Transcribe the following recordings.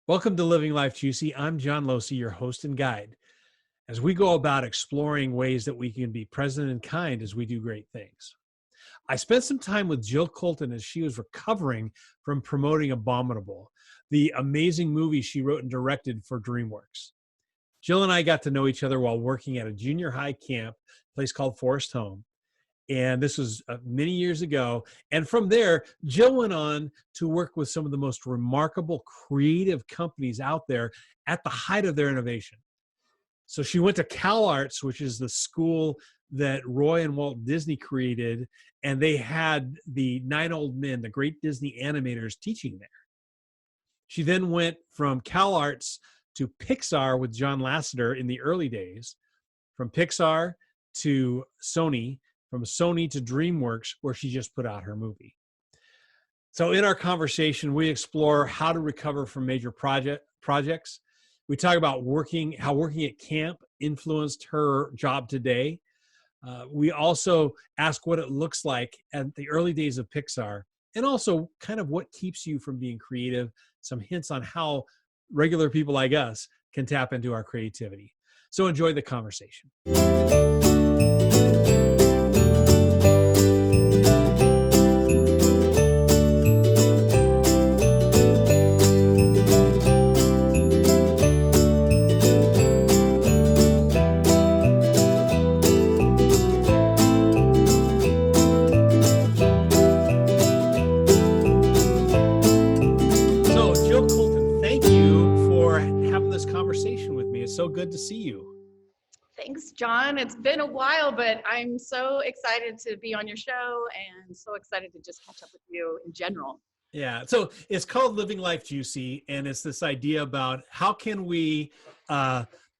Welcome to Living Life Juicy. I'm John Lasseter, your host and guide, as we go about exploring ways that we can be present and kind as we do great things. I spent some time with Jill Culton as she was recovering from promoting Abominable, the amazing movie she wrote and directed for Dreamworks. Jill and I got to know each other while working at a junior high camp, a place called Forest Home. And this was many years ago. And from there, Jill went on to work with some of the most remarkable creative companies out there at the height of their innovation. So she went to CalArts, which is the school that Roy and Walt Disney created, and they had the 9 old men, the great Disney animators, teaching there. She then went from CalArts to Pixar with John Lasseter in the early days, from Pixar to Sony, from Sony to Dreamworks, where she just put out her movie. So in our conversation, we explore how to recover from major projects. We talk about how working at camp influenced her job today. We also ask what it looks like at the early days of Pixar, and also kind of what keeps you from being creative, some hints on how regular people like us can tap into our creativity. So enjoy the conversation. Conversation with me. It's so good to see you. Thanks, John. It's been a while, but I'm so excited to be on your show and so excited to just catch up with you in general. Yeah. So it's called Living Life Juicy, and it's this idea about how can we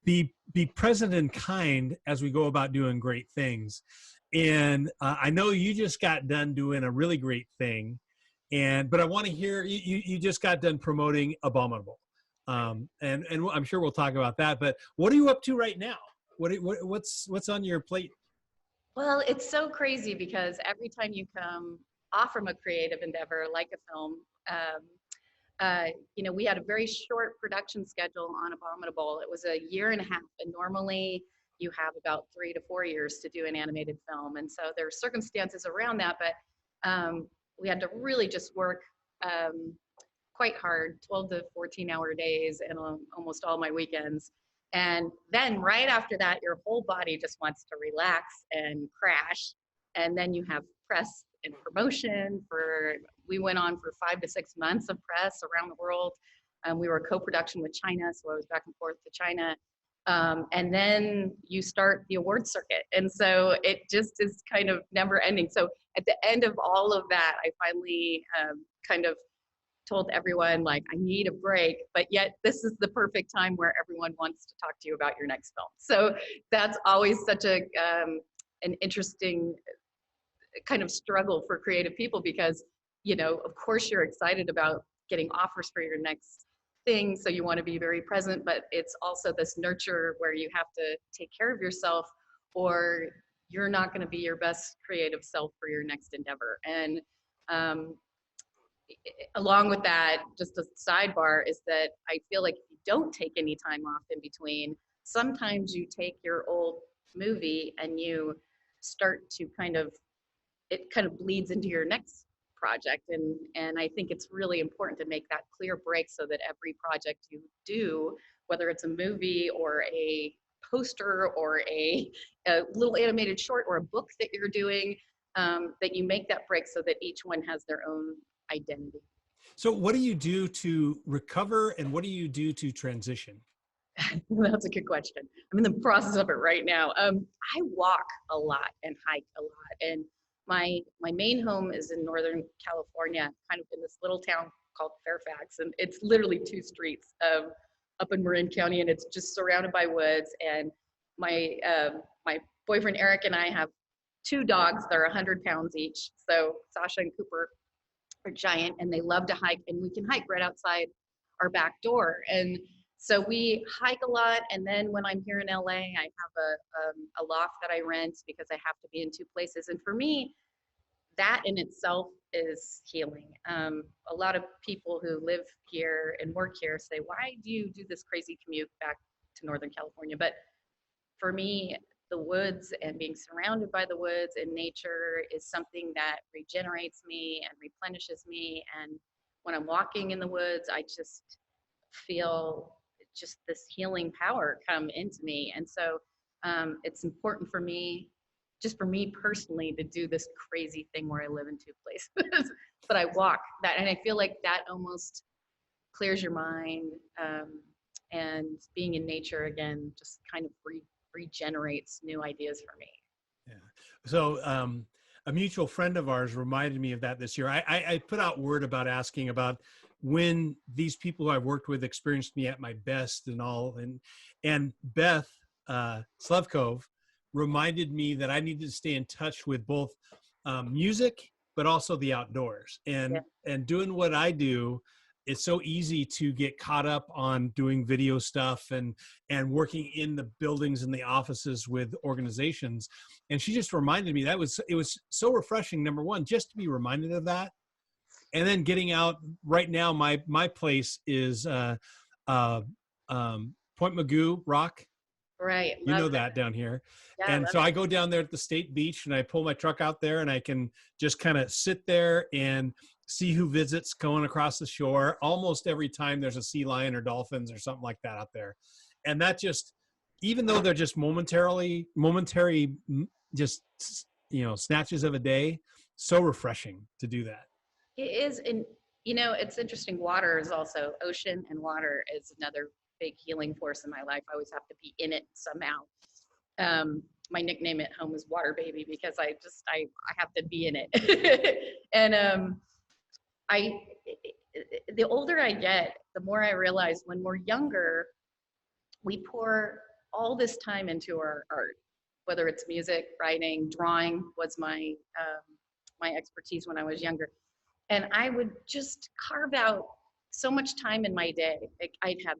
be present and kind as we go about doing great things. And I know you just got done doing a really great thing, but I want to hear you just got done promoting Abominable. And I'm sure we'll talk about that, but what are you up to right now? What's on your plate? Well, it's so crazy because every time you come off from a creative endeavor like a film, we had a very short production schedule on Abominable. It was a year and a half, and normally you have about 3 to 4 years to do an animated film. And so there are circumstances around that, but we had to really just work quite hard, 12 to 14-hour days and almost all my weekends. And then right after that, your whole body just wants to relax and crash. And then you have press and promotion we went on for 5 to 6 months of press around the world. We were a co-production with China, so I was back and forth to China. And then you start the award circuit. And so it just is kind of never ending. So at the end of all of that, I finally kind of told everyone, like, I need a break, but yet this is the perfect time where everyone wants to talk to you about your next film. So that's always such an interesting kind of struggle for creative people because, of course you're excited about getting offers for your next thing. So you want to be very present, but it's also this nurture where you have to take care of yourself or you're not going to be your best creative self for your next endeavor. And, along with that, just a sidebar is that I feel like if you don't take any time off in between, sometimes you take your old movie and you start to it kind of bleeds into your next project. And I think it's really important to make that clear break so that every project you do, whether it's a movie or a poster or a little animated short or a book that you're doing, that you make that break so that each one has their own identity. So what do you do to recover and what do you do to transition? That's a good question. I'm in the process of it right now. I walk a lot and hike a lot. And my main home is in Northern California, kind of in this little town called Fairfax. And it's literally 2 streets up in Marin County, and it's just surrounded by woods. And my boyfriend Eric and I have 2 dogs that are 100 pounds each. So Sasha and Cooper are giant, and they love to hike, and we can hike right outside our back door. And so we hike a lot. And then when I'm here in LA, I have a loft that I rent because I have to be in 2 places. And for me, that in itself is healing. A lot of people who live here and work here say, why do you do this crazy commute back to Northern California? But for me, the woods and being surrounded by the woods and nature is something that regenerates me and replenishes me. And when I'm walking in the woods, I just feel just this healing power come into me. And so it's important for me, just for me personally, to do this crazy thing where I live in two places, but I walk that, and I feel like that almost clears your mind. And being in nature again just kind of regenerates new ideas for me. Yeah. So a mutual friend of ours reminded me of that this year. I put out word about asking about when these people who I've worked with experienced me at my best and all. And Beth Slavkov reminded me that I needed to stay in touch with both music, but also the outdoors. And doing what I do, it's so easy to get caught up on doing video stuff and working in the buildings and the offices with organizations. And she just reminded me it was so refreshing, number one, just to be reminded of that. And then getting out right now, my place is Point Magoo Rock. Right. You know that down here. Yeah, and so I go down there at the state beach and I pull my truck out there and I can just kind of sit there and see who visits going across the shore. Almost every time there's a sea lion or dolphins or something like that out there. And that just, even though they're just momentary, just, snatches of a day, so refreshing to do that. It is. And, it's interesting. Water is also, ocean and water is another big healing force in my life. I always have to be in it somehow. My nickname at home is Water Baby because I have to be in it. And the older I get, the more I realize when we're younger, we pour all this time into our art, whether it's music, writing, drawing was my expertise when I was younger. And I would just carve out so much time in my day. I'd have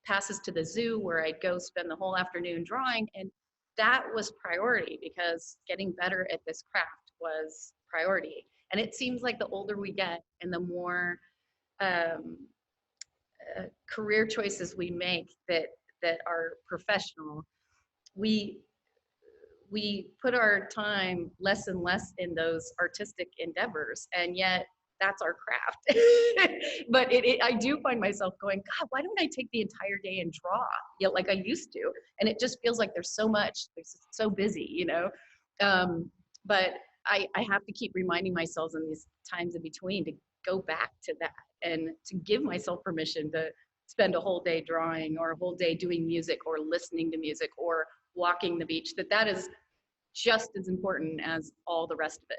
passes to the zoo where I'd go spend the whole afternoon drawing, and that was priority because getting better at this craft was priority. And it seems like the older we get and the more career choices we make that are professional, we put our time less and less in those artistic endeavors, and yet that's our craft. But I do find myself going, God, why don't I take the entire day and draw, like I used to? And it just feels like there's so much, it's so busy, but I have to keep reminding myself in these times in between to go back to that and to give myself permission to spend a whole day drawing or a whole day doing music or listening to music or walking the beach, that is just as important as all the rest of it,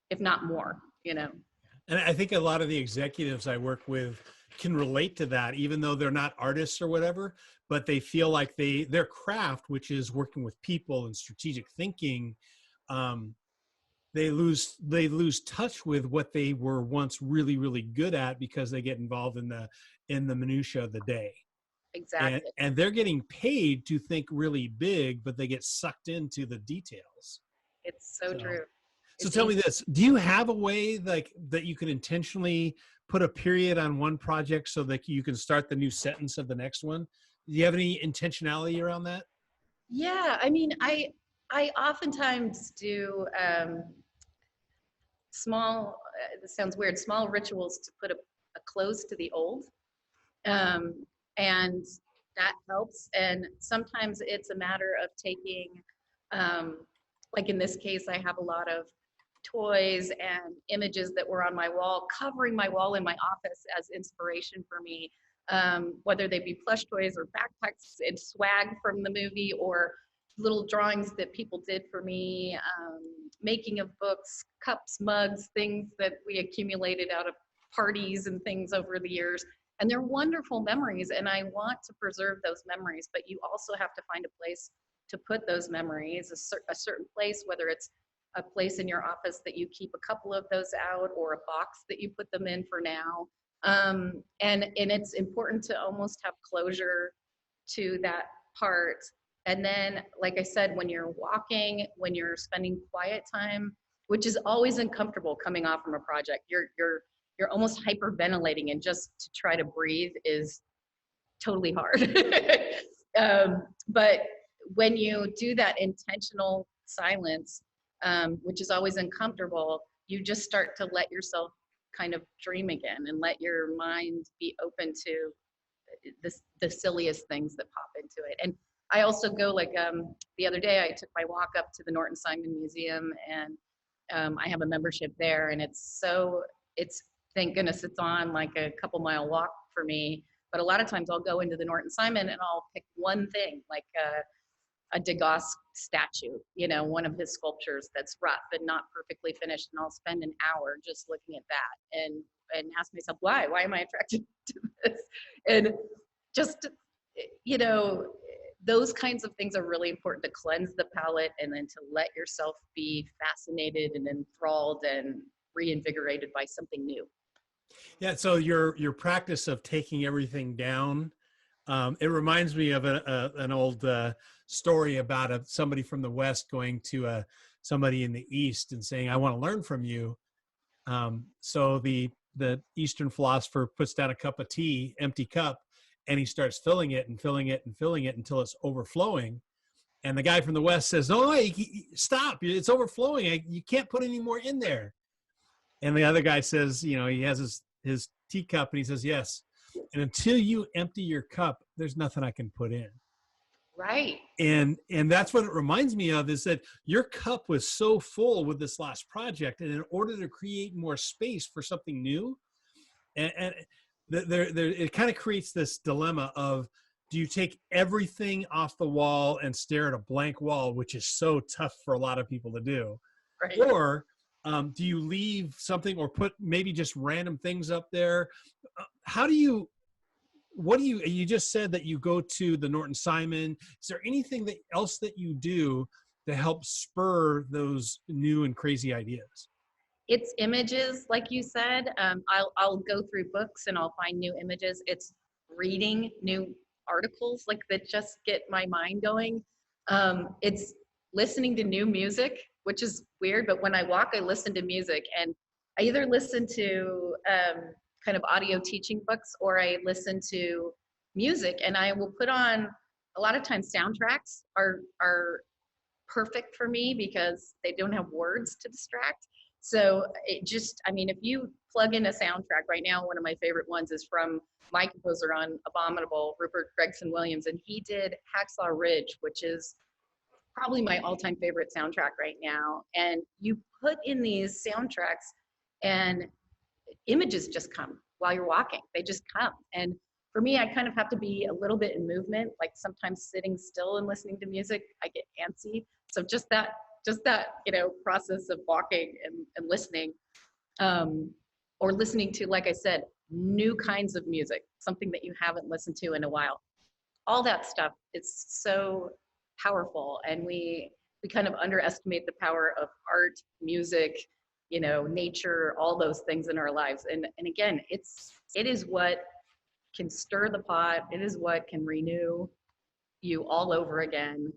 if not more, And I think a lot of the executives I work with can relate to that, even though they're not artists or whatever, but they feel like their craft, which is working with people and strategic thinking, they lose touch with what they were once really, really good at because they get involved in the minutia of the day. Exactly. And they're getting paid to think really big, but they get sucked into the details. It's so true. So tell me this, do you have a way like that you can intentionally put a period on one project so that you can start the new sentence of the next one? Do you have any intentionality around that? Yeah, I mean, I oftentimes do small, this sounds weird, small rituals to put a close to the old. And that helps. And sometimes it's a matter of taking, like in this case, I have a lot of toys and images that were on my wall, covering my wall in my office as inspiration for me, whether they be plush toys or backpacks and swag from the movie or little drawings that people did for me, making of books, cups, mugs, things that we accumulated out of parties and things over the years. And they're wonderful memories, and I want to preserve those memories, but you also have to find a place to put those memories, a certain place, whether it's a place in your office that you keep a couple of those out or a box that you put them in for now. And it's important to almost have closure to that part. And then, like I said, when you're walking, when you're spending quiet time, which is always uncomfortable coming off from a project. You're almost hyperventilating, and just to try to breathe is totally hard. But when you do that intentional silence, which is always uncomfortable, you just start to let yourself kind of dream again and let your mind be open to the silliest things that pop into it. And I also go, like, the other day I took my walk up to the Norton Simon Museum, and I have a membership there, and it's thank goodness it's on like a couple mile walk for me. But a lot of times I'll go into the Norton Simon and I'll pick one thing, like a Degas statue, you know, one of his sculptures that's rough and not perfectly finished, and I'll spend an hour just looking at that and ask myself, why am I attracted to this? And just, you know, those kinds of things are really important, to cleanse the palate and then to let yourself be fascinated and enthralled and reinvigorated by something new. Yeah. So your practice of taking everything down, it reminds me of an old story about somebody from the West going to somebody in the East and saying, "I want to learn from you." So the Eastern philosopher puts down a cup of tea, empty cup, and he starts filling it and filling it and filling it until it's overflowing. And the guy from the West says, "Oh, stop! It's overflowing. You can't put any more in there." And the other guy says, you know, he has his teacup, and he says, "Yes. And until you empty your cup, there's nothing I can put in." Right. And that's what it reminds me of, is that your cup was so full with this last project, and in order to create more space for something new, and it kind of creates this dilemma of, do you take everything off the wall and stare at a blank wall, which is so tough for a lot of people to do, Right. or do you leave something or put maybe just random things up there? You just said that you go to the Norton Simon. Is there anything else that you do to help spur those new and crazy ideas? It's images, like you said. I'll go through books and I'll find new images. It's reading new articles, like, that just get my mind going. It's listening to new music, which is weird, but when I walk, I listen to music, and I either listen to kind of audio teaching books, or I listen to music, and I will put on, a lot of times soundtracks are perfect for me because they don't have words to distract. So it just, I mean, if you plug in a soundtrack right now, one of my favorite ones is from my composer on Abominable, Rupert Gregson-Williams, and he did Hacksaw Ridge, which is probably my all-time favorite soundtrack right now. And you put in these soundtracks and images just come while you're walking. They just come. And for me, I kind of have to be a little bit in movement, like sometimes sitting still and listening to music, I get antsy. So just that, you know, process of walking and listening, or listening to, like I said, new kinds of music, something that you haven't listened to in a while. All that stuff is so powerful, and we kind of underestimate the power of art, music, you know, nature, all those things in our lives. And again, it is what can stir the pot. It is what can renew you all over again.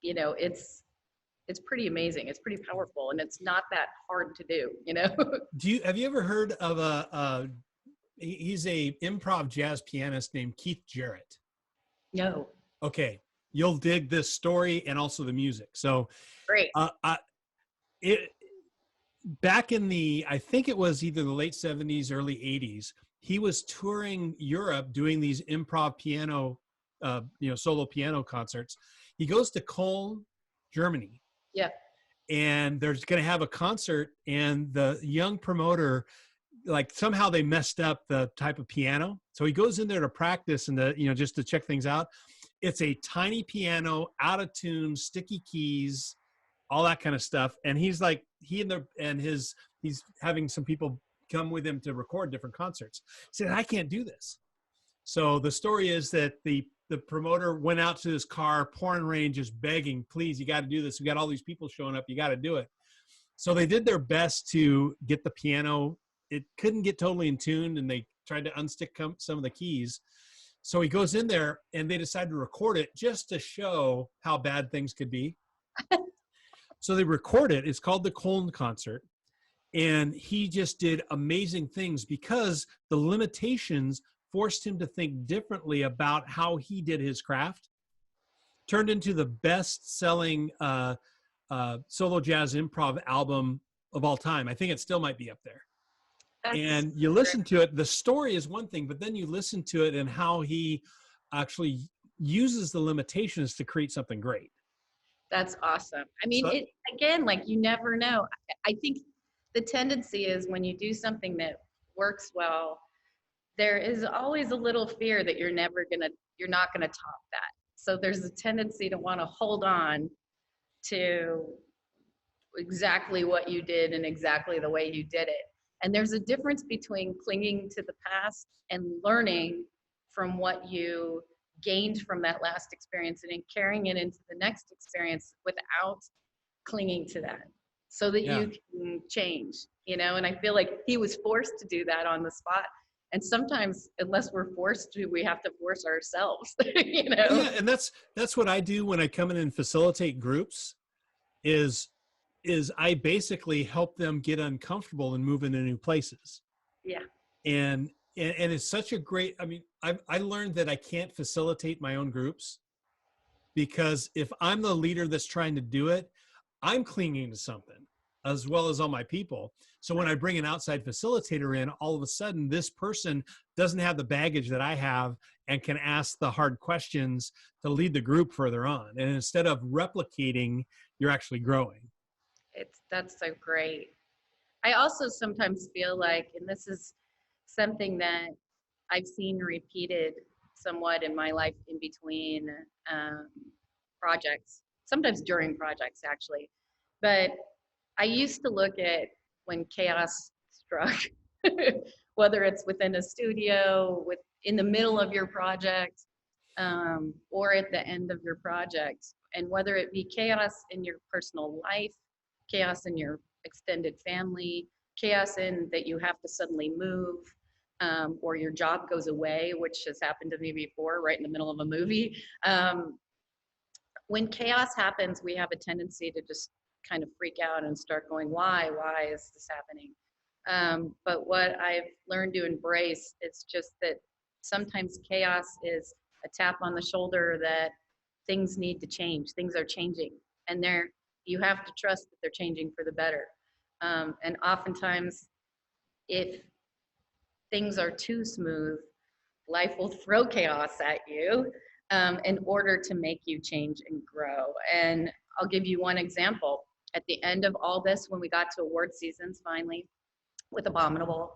You know, it's pretty amazing. It's pretty powerful, and it's not that hard to do, you know? Have you ever heard of he's a improv jazz pianist named Keith Jarrett? No. Okay. You'll dig this story and also the music. So Great. Back in I think it was either the late 70s, early 80s, he was touring Europe doing these improv piano, solo piano concerts. He goes to Cologne, Germany. Yeah. And there's going to have a concert, and the young promoter, like, somehow they messed up the type of piano. So he goes in there to practice and just to check things out. It's a tiny piano, out of tune, sticky keys, all that kind of stuff. And he's like, he's having some people come with him to record different concerts. He said, "I can't do this." So the story is that the promoter went out to his car, pouring rain, just begging, "Please, you got to do this. We got all these people showing up. You got to do it." So they did their best to get the piano. It couldn't get totally in tune, and they tried to unstick some of the keys. So he goes in there, and they decide to record it just to show how bad things could be. So they record it. It's called the Colne Concert. And he just did amazing things because the limitations forced him to think differently about how he did his craft. Turned into the best-selling solo jazz improv album of all time. I think it still might be up there. And you listen to it, the story is one thing, but then you listen to it and how he actually uses the limitations to create something great. That's awesome. I mean, it again, like, you never know. I think the tendency is when you do something that works well, there is always a little fear that you're not gonna top that. So there's a tendency to want to hold on to exactly what you did and exactly the way you did it. And there's a difference between clinging to the past and learning from what you gained from that last experience and then carrying it into the next experience without clinging to that, so that you can change, and I feel like he was forced to do that on the spot. And sometimes, unless we're forced to, we have to force ourselves, Yeah, and that's what I do when I come in and facilitate groups is I basically help them get uncomfortable and move into new places. Yeah. And it's such a great, I mean, I learned that I can't facilitate my own groups, because if I'm the leader that's trying to do it, I'm clinging to something as well as all my people. So when I bring an outside facilitator in, all of a sudden this person doesn't have the baggage that I have and can ask the hard questions to lead the group further on. And instead of replicating, you're actually growing. That's so great. I also sometimes feel like, and this is something that I've seen repeated somewhat in my life in between projects, sometimes during projects actually, but I used to look at when chaos struck, whether it's within a studio, in the middle of your project, or at the end of your project, and whether it be chaos in your personal life, chaos in your extended family, chaos in that you have to suddenly move, or your job goes away, which has happened to me before, right in the middle of a movie. When chaos happens, we have a tendency to just kind of freak out and start going, why is this happening? But what I've learned to embrace is just that sometimes chaos is a tap on the shoulder that things need to change. Things are changing, and you have to trust that they're changing for the better. And oftentimes, if things are too smooth, life will throw chaos at you in order to make you change and grow. And I'll give you one example. At the end of all this, when we got to award seasons finally with Abominable,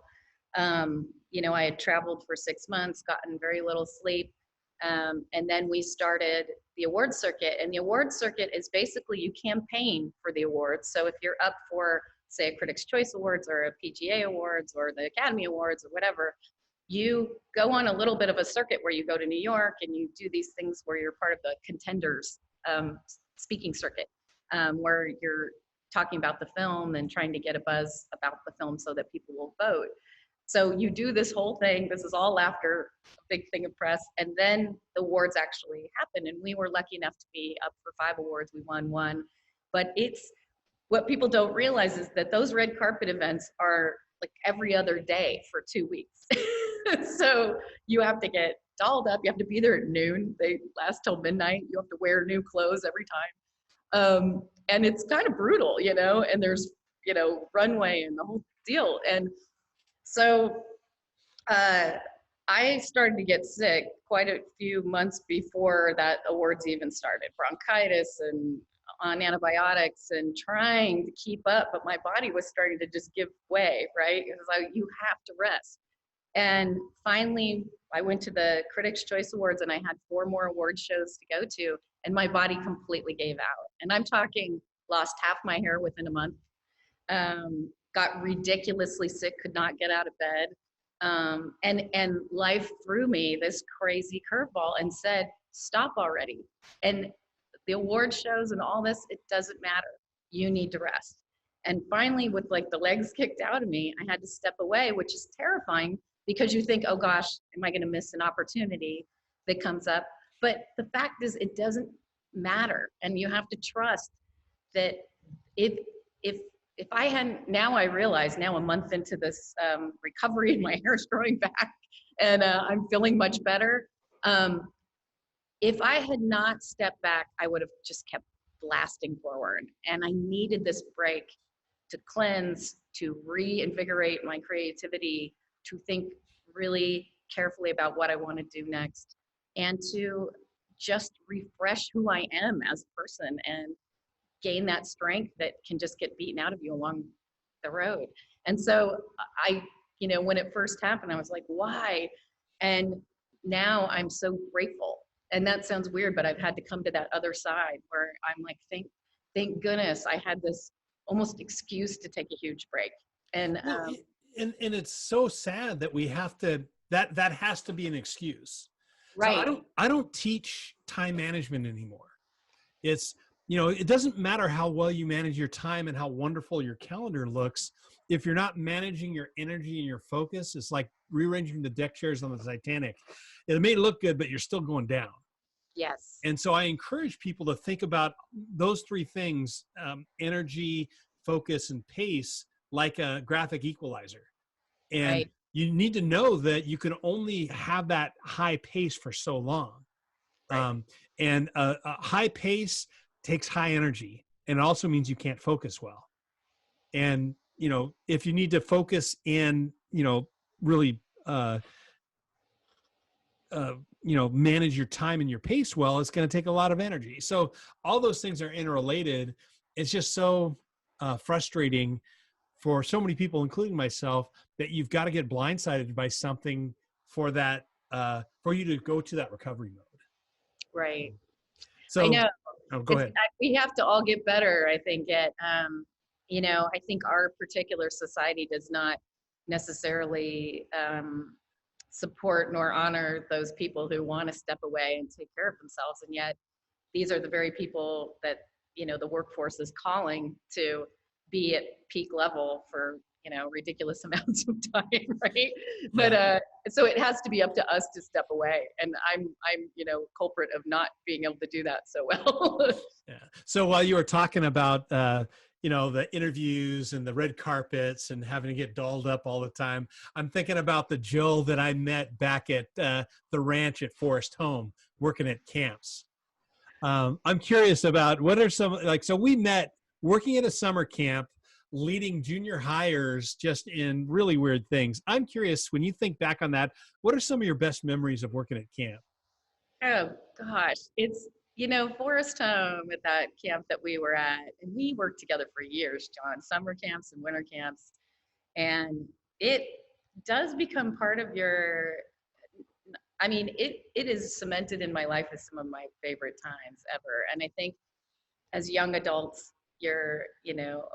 I had traveled for 6 months, gotten very little sleep, and then we started the award circuit. And the award circuit is basically you campaign for the awards. So if you're up for, say, a Critics' Choice Awards or a PGA Awards or the Academy Awards or whatever, you go on a little bit of a circuit where you go to New York and you do these things where you're part of the contenders speaking circuit, where you're talking about the film and trying to get a buzz about the film so that people will vote. So you do this whole thing. This is all after a big thing of press. And then the awards actually happen. And we were lucky enough to be up for 5 awards. We won 1. But what people don't realize is that those red carpet events are like every other day for 2 weeks. So you have to get dolled up. You have to be there at noon. They last till midnight. You have to wear new clothes every time. And it's kind of brutal, and there's, runway and the whole deal. And so I started to get sick quite a few months before that awards even started, bronchitis and on antibiotics and trying to keep up, but my body was starting to just give way, right? It was like, you have to rest. And finally, I went to the Critics' Choice Awards and I had 4 more award shows to go to, and my body completely gave out. And I'm talking lost half my hair within a month, got ridiculously sick, could not get out of bed. And life threw me this crazy curveball and said, stop already. And the award shows and all this, it doesn't matter. You need to rest. And finally, with like the legs kicked out of me, I had to step away, which is terrifying because you think, oh gosh, am I going to miss an opportunity that comes up? But the fact is, it doesn't matter. And you have to trust that if if if I hadn't, now I realize, now a month into this recovery, and my hair's growing back, and I'm feeling much better. If I had not stepped back, I would have just kept blasting forward. And I needed this break to cleanse, to reinvigorate my creativity, to think really carefully about what I want to do next, and to just refresh who I am as a person and gain that strength that can just get beaten out of you along the road. And so I, when it first happened, I was like, why? And now I'm so grateful. And that sounds weird, but I've had to come to that other side where I'm like, thank goodness I had this almost excuse to take a huge break. And well, and it's so sad that we have to, that has to be an excuse. Right. So I don't teach time management anymore. It's, it doesn't matter how well you manage your time and how wonderful your calendar looks. If you're not managing your energy and your focus, it's like rearranging the deck chairs on the Titanic. It may look good, but you're still going down. Yes. And so I encourage people to think about those three things, energy, focus, and pace, like a graphic equalizer. And right. You need to know that you can only have that high pace for so long. Right. And a high pace takes high energy, and it also means you can't focus well. And, if you need to focus and, really, manage your time and your pace well, it's going to take a lot of energy. So all those things are interrelated. It's just so frustrating for so many people, including myself, that you've got to get blindsided by something for that, for you to go to that recovery mode. Right. So I know. Go ahead. We have to all get better, I think, at, I think our particular society does not necessarily support nor honor those people who want to step away and take care of themselves. And yet these are the very people that, the workforce is calling to be at peak level for, ridiculous amounts of time, right? But so it has to be up to us to step away. And I'm culprit of not being able to do that so well. Yeah. So while you were talking about, the interviews and the red carpets and having to get dolled up all the time, I'm thinking about the Jill that I met back at the ranch at Forest Home, working at camps. I'm curious about what are some, so we met working at a summer camp, leading junior hires just in really weird things. I'm curious, when you think back on that, what are some of your best memories of working at camp? Oh gosh, it's, Forest Home at that camp that we were at, and we worked together for years, John, summer camps and winter camps. And it does become part of your, it is cemented in my life as some of my favorite times ever. And I think as young adults, you're,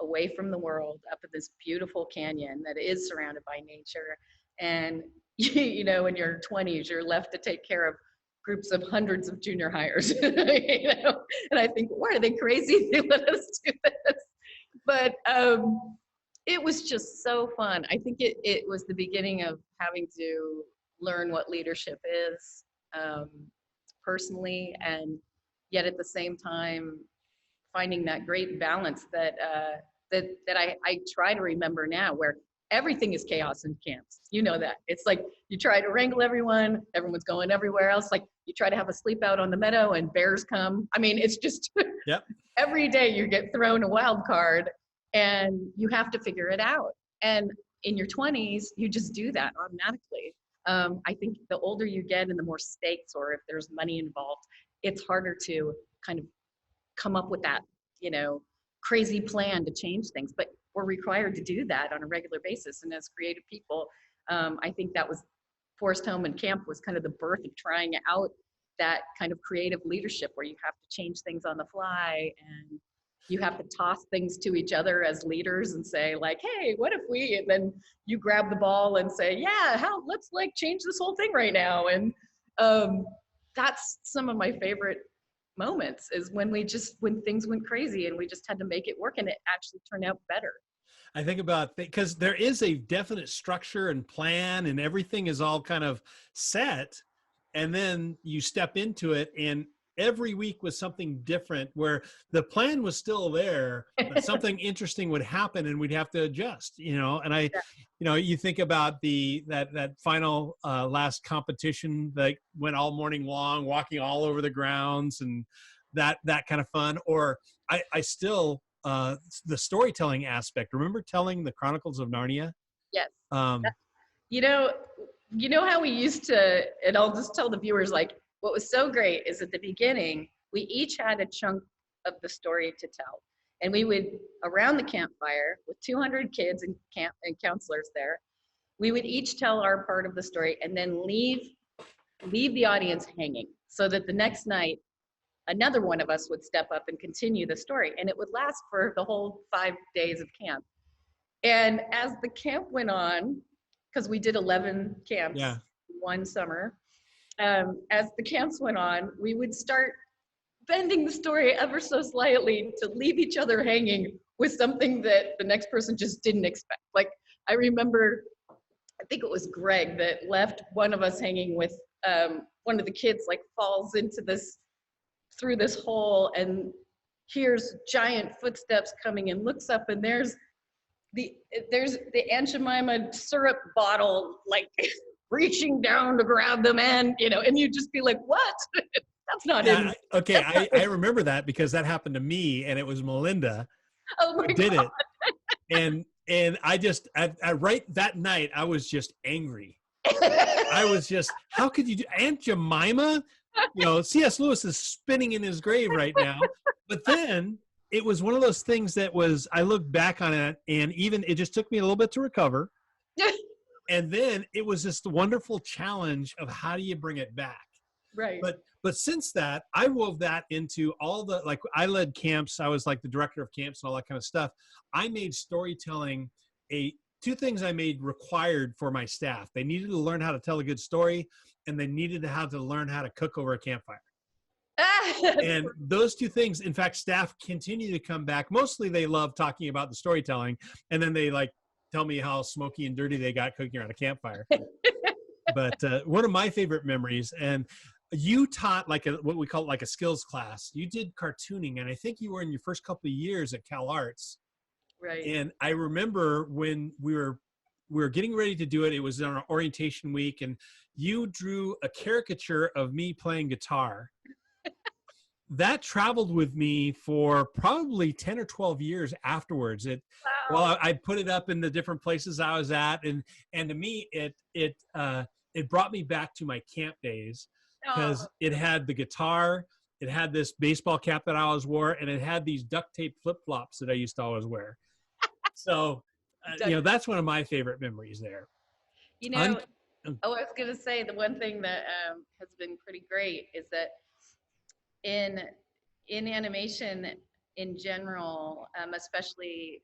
away from the world, up in this beautiful canyon that is surrounded by nature. And, in your 20s, you're left to take care of groups of hundreds of junior hires, and I think, why are they crazy? They let us do this. But it was just so fun. I think it was the beginning of having to learn what leadership is personally, and yet at the same time, finding that great balance that I try to remember now, where everything is chaos in camps. That. It's like you try to wrangle everyone, everyone's going everywhere else. Like you try to have a sleep out on the meadow and bears come. It's just yep. Every day you get thrown a wild card and you have to figure it out. And in your 20s, you just do that automatically. I think the older you get and the more stakes, or if there's money involved, it's harder to kind of come up with that, crazy plan to change things, but we're required to do that on a regular basis. And as creative people, I think that was Forest Home and camp was kind of the birth of trying out that kind of creative leadership where you have to change things on the fly and you have to toss things to each other as leaders and say like, hey, what if we, and then you grab the ball and say, yeah, let's change this whole thing right now. And that's some of my favorite moments, is when things went crazy and we just had to make it work and it actually turned out better. I think about, because there is a definite structure and plan and everything is all kind of set, and then you step into it and every week was something different, where the plan was still there, but something interesting would happen and we'd have to adjust, and you think about that final last competition that went all morning long, walking all over the grounds, and that kind of fun. Or I still the storytelling aspect. Remember telling the Chronicles of Narnia? Yes. Um, You know, you know how we used to, and I'll just tell the viewers, like, what was so great is at the beginning, we each had a chunk of the story to tell. And we would, around the campfire with 200 kids and counselors there, we would each tell our part of the story and then leave the audience hanging, so that the next night, another one of us would step up and continue the story. And it would last for the whole 5 days of camp. And as the camp went on, because we did 11 camps one summer, as the camps went on, we would start bending the story ever so slightly to leave each other hanging with something that the next person just didn't expect. Like, I remember, I think it was Greg that left one of us hanging with one of the kids, like, falls through this hole and hears giant footsteps coming and looks up, and there's the Aunt Jemima syrup bottle, like, reaching down to grab the man, and you'd just be like, what? That's not yeah, okay. I remember that because that happened to me, and it was Melinda who did it. And I just, right that night, I was just angry. I was just, how could you do, Aunt Jemima? C.S. Lewis is spinning in his grave right now. But then it was one of those things that was, I look back on it, and even it just took me a little bit to recover. And then it was just the wonderful challenge of how do you bring it back? Right. But since that, I wove that into all the, like, I led camps. I was like the director of camps and all that kind of stuff. I made storytelling two things I made required for my staff. They needed to learn how to tell a good story, and they needed to have to learn how to cook over a campfire. And those two things, in fact, staff continue to come back. Mostly they love talking about the storytelling, and then they like tell me how smoky and dirty they got cooking around a campfire. But one of my favorite memories, and you taught like what we call like a skills class. You did cartooning, and I think you were in your first couple of years at Cal Arts. Right. And I remember when we were getting ready to do it. It was on our orientation week, and you drew a caricature of me playing guitar. That traveled with me for probably 10 or 12 years afterwards. Well, I put it up in the different places I was at, and to me, it brought me back to my camp days, because it had the guitar, it had this baseball cap that I always wore, and it had these duct tape flip flops that I used to always wear. So, that's one of my favorite memories there. I was going to say, the one thing that has been pretty great is that in animation in general, especially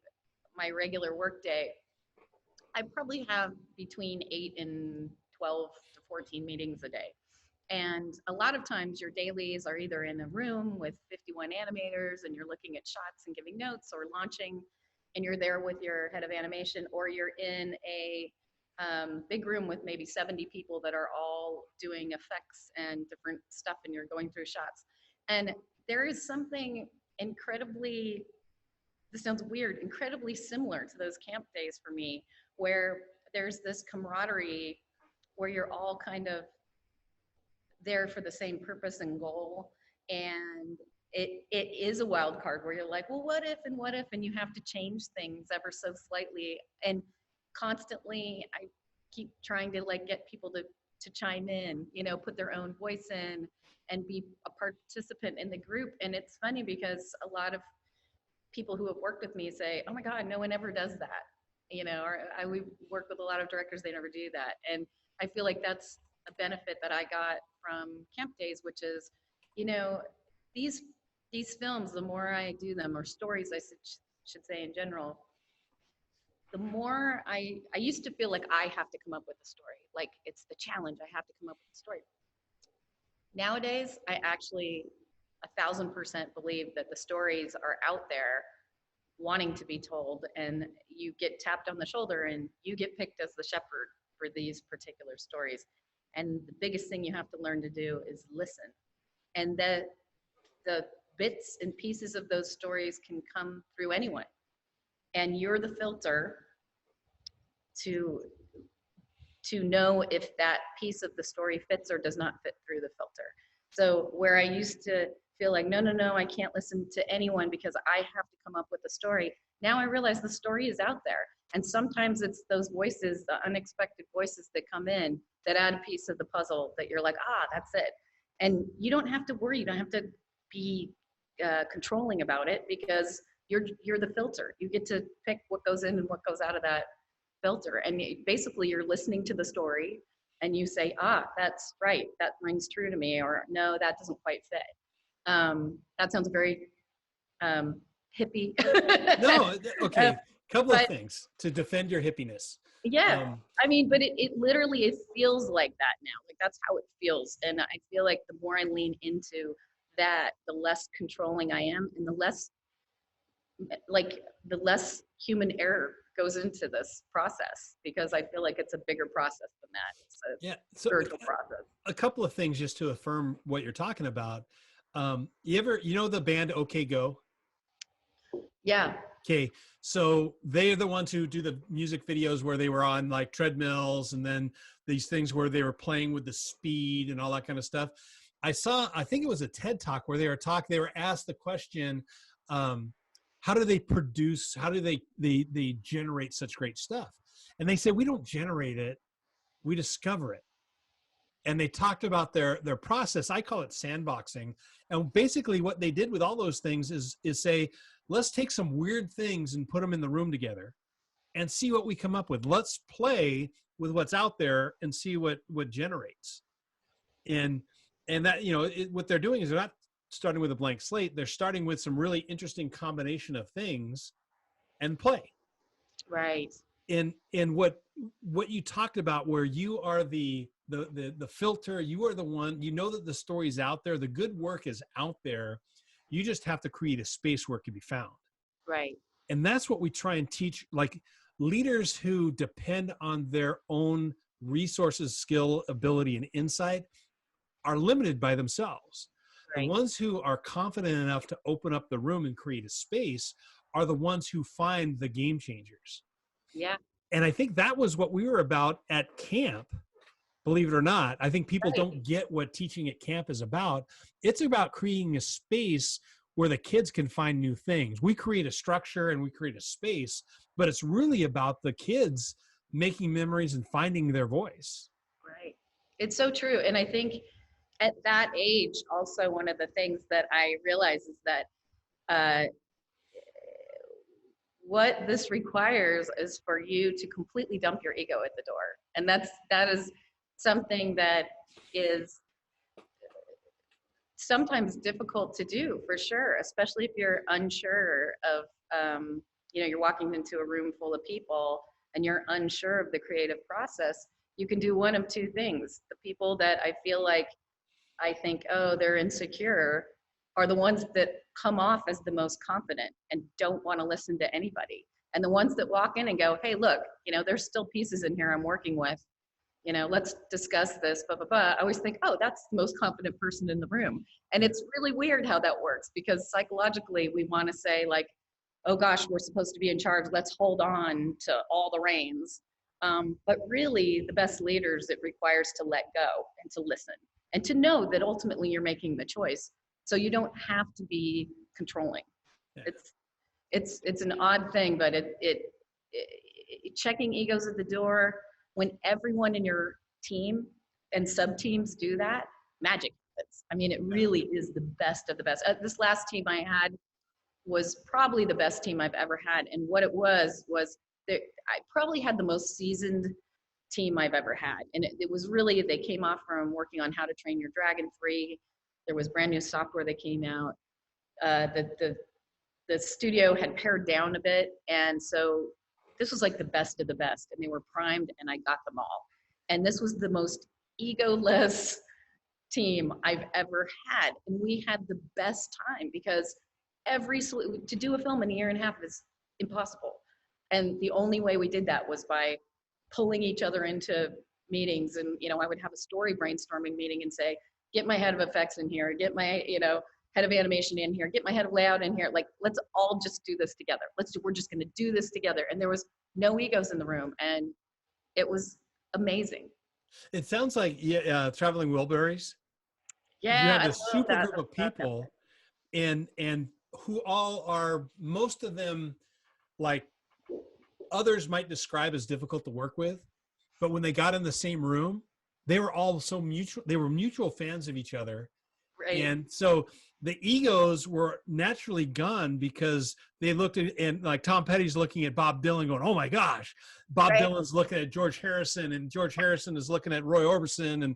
my regular work day, I probably have between 8 and 12 to 14 meetings a day. And a lot of times your dailies are either in a room with 51 animators and you're looking at shots and giving notes, or launching and you're there with your head of animation, or you're in a big room with maybe 70 people that are all doing effects and different stuff, and you're going through shots. And there is something incredibly, this sounds weird, incredibly similar to those camp days for me, where there's this camaraderie where you're all kind of there for the same purpose and goal. And it is a wild card where you're like, well, what if, and you have to change things ever so slightly. And constantly I keep trying to like get people to chime in, put their own voice in and be a participant in the group. And it's funny because a lot of people who have worked with me say, oh my God, no one ever does that. We work with a lot of directors, they never do that. And I feel like that's a benefit that I got from camp days, which is, these films, the more I do them, or stories I should say in general, the more I used to feel like I have to come up with a story. Like, it's the challenge, I have to come up with a story. Nowadays, I actually 1,000% believe that the stories are out there wanting to be told, and you get tapped on the shoulder and you get picked as the shepherd for these particular stories. And the biggest thing you have to learn to do is listen. And the bits and pieces of those stories can come through anyone. And you're the filter to know if that piece of the story fits or does not fit through the filter. So where I used to feel like, no, I can't listen to anyone because I have to come up with a story. Now I realize the story is out there. And sometimes it's those voices, the unexpected voices that come in that add a piece of the puzzle that you're like, that's it. And you don't have to worry. You don't have to be controlling about it because you're the filter. You get to pick what goes in and what goes out of that filter. And basically you're listening to the story and you say, that's right. That rings true to me. Or no, that doesn't quite fit. That sounds very hippie. No, okay. Couple of things to defend your hippiness. Yeah. I mean, but it literally, it feels like that now. Like that's how it feels. And I feel like the more I lean into that, the less controlling I am and the less human error goes into this process, because I feel like it's a bigger process than that. It's a spiritual process. A couple of things just to affirm what you're talking about. You know the band OK Go? Yeah. Okay, so they're the ones who do the music videos where they were on like treadmills and then these things where they were playing with the speed and all that kind of stuff. I think it was a TED Talk where they were asked the question, how do they produce, how do they generate such great stuff? And they said, we don't generate it, we discover it. And they talked about their process. I call it sandboxing. And basically what they did with all those things is say, let's take some weird things and put them in the room together and see what we come up with. Let's play with what's out there and see what generates. And that, what they're doing is they're not starting with a blank slate. They're starting with some really interesting combination of things and play. Right. And what you talked about, where you are the filter, you are the one, that the story's out there, the good work is out there. You just have to create a space where it can be found. Right. And that's what we try and teach, like leaders who depend on their own resources, skill, ability, and insight are limited by themselves. Right. The ones who are confident enough to open up the room and create a space are the ones who find the game changers. Yeah. And I think that was what we were about at camp. Believe it or not, I think people don't get what teaching at camp is about. It's about creating a space where the kids can find new things. We create a structure and we create a space, but it's really about the kids making memories and finding their voice. Right. It's so true. And I think at that age, also one of the things that I realize is that what this requires is for you to completely dump your ego at the door. And that is something that is sometimes difficult to do, for sure, especially if you're unsure of, you're walking into a room full of people and you're unsure of the creative process. You can do one of two things. The people that I think, they're insecure, are the ones that come off as the most confident and don't want to listen to anybody. And the ones that walk in and go, hey, look, there's still pieces in here I'm working with. Let's discuss this, blah, blah, blah. I always think, that's the most confident person in the room. And it's really weird how that works, because psychologically we want to say like, oh gosh, we're supposed to be in charge. Let's hold on to all the reins. But really the best leaders, it requires to let go and to listen and to know that ultimately you're making the choice. So you don't have to be controlling. Yeah. It's an odd thing, but it checking egos at the door. When everyone in your team and sub-teams do that, magic happens. I mean, it really is the best of the best. This last team I had was probably the best team I've ever had. And what it was I probably had the most seasoned team I've ever had. And it was really, they came off from working on How to Train Your Dragon 3. There was brand new software that came out. The studio had pared down a bit. And so this was like the best of the best, and they were primed, and I got them all. And this was the most egoless team I've ever had. And we had the best time, because to do a film in a year and a half is impossible. And the only way we did that was by pulling each other into meetings. And, I would have a story brainstorming meeting and say, get my head of effects in here, get my, head of animation in here, get my head of layout in here. Like, let's all just do this together. We're just going to do this together. And there was no egos in the room. And it was amazing. It sounds like traveling Wilburys. You Yeah, have I this love super that. group of people, and who all are, most of them, like others might describe as difficult to work with, but when they got in the same room, they were all so mutual. They were mutual fans of each other, Right. and so the egos were naturally gone because they looked at, and like Tom Petty's looking at Bob Dylan going, oh my gosh, Bob Right. Dylan's looking at George Harrison, and George Harrison is looking at Roy Orbison,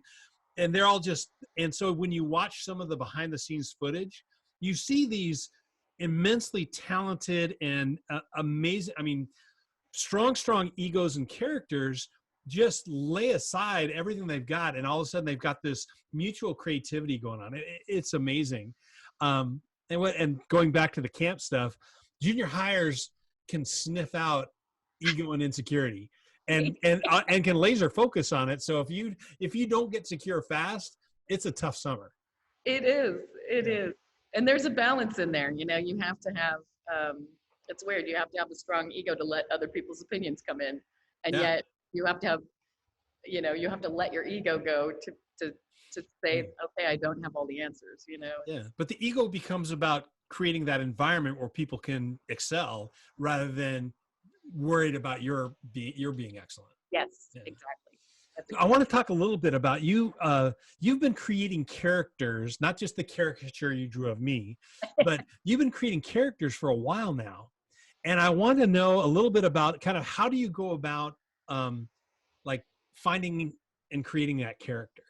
and they're all just, and so when you watch some of the behind the scenes footage, you see these immensely talented and amazing, I mean, strong egos and characters just lay aside everything they've got, and all of a sudden they've got this mutual creativity going on. It's amazing. And going back to the camp stuff, junior hires can sniff out ego and insecurity, and can laser focus on it. So if you don't get secure fast, it's a tough summer. It is. It is. And there's a balance in there. You know, you have to have, it's weird. You have to have a strong ego to let other people's opinions come in. And yet you have to have, you know, you have to let your ego go to say, okay, I don't have all the answers, you know? Yeah. But the ego becomes about creating that environment where people can excel rather than worried about your being excellent. Yes, exactly. I want to talk a little bit about you. You've been creating characters, not just the caricature you drew of me, but you've been creating characters for a while now. And I want to know a little bit about kind of how do you go about like finding and creating that character?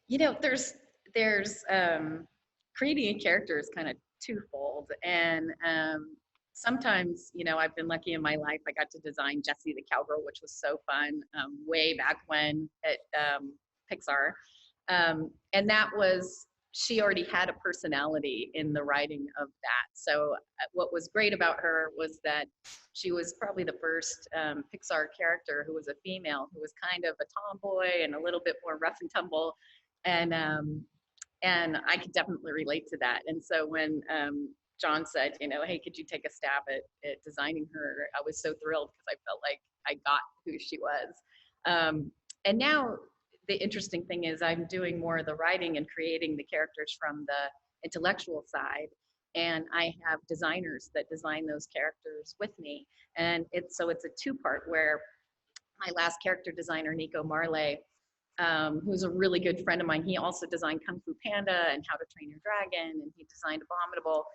You know, there's creating a character is kind of twofold. And sometimes, you know, I've been lucky in my life. I got to design Jessie the cowgirl, which was so fun, way back when at Pixar. And that was, she already had a personality in the writing of that. So what was great about her was that she was probably the first Pixar character who was a female, who was kind of a tomboy and a little bit more rough and tumble. And I could definitely relate to that. And so when John said, you know, hey, could you take a stab at designing her? I was so thrilled because I felt like I got who she was. And now the interesting thing is I'm doing more of the writing and creating the characters from the intellectual side. And I have designers that design those characters with me. And it's a two-part where my last character designer, Nico Marley, who's a really good friend of mine. He also designed Kung Fu Panda and How to Train Your Dragon, and he designed Abominable.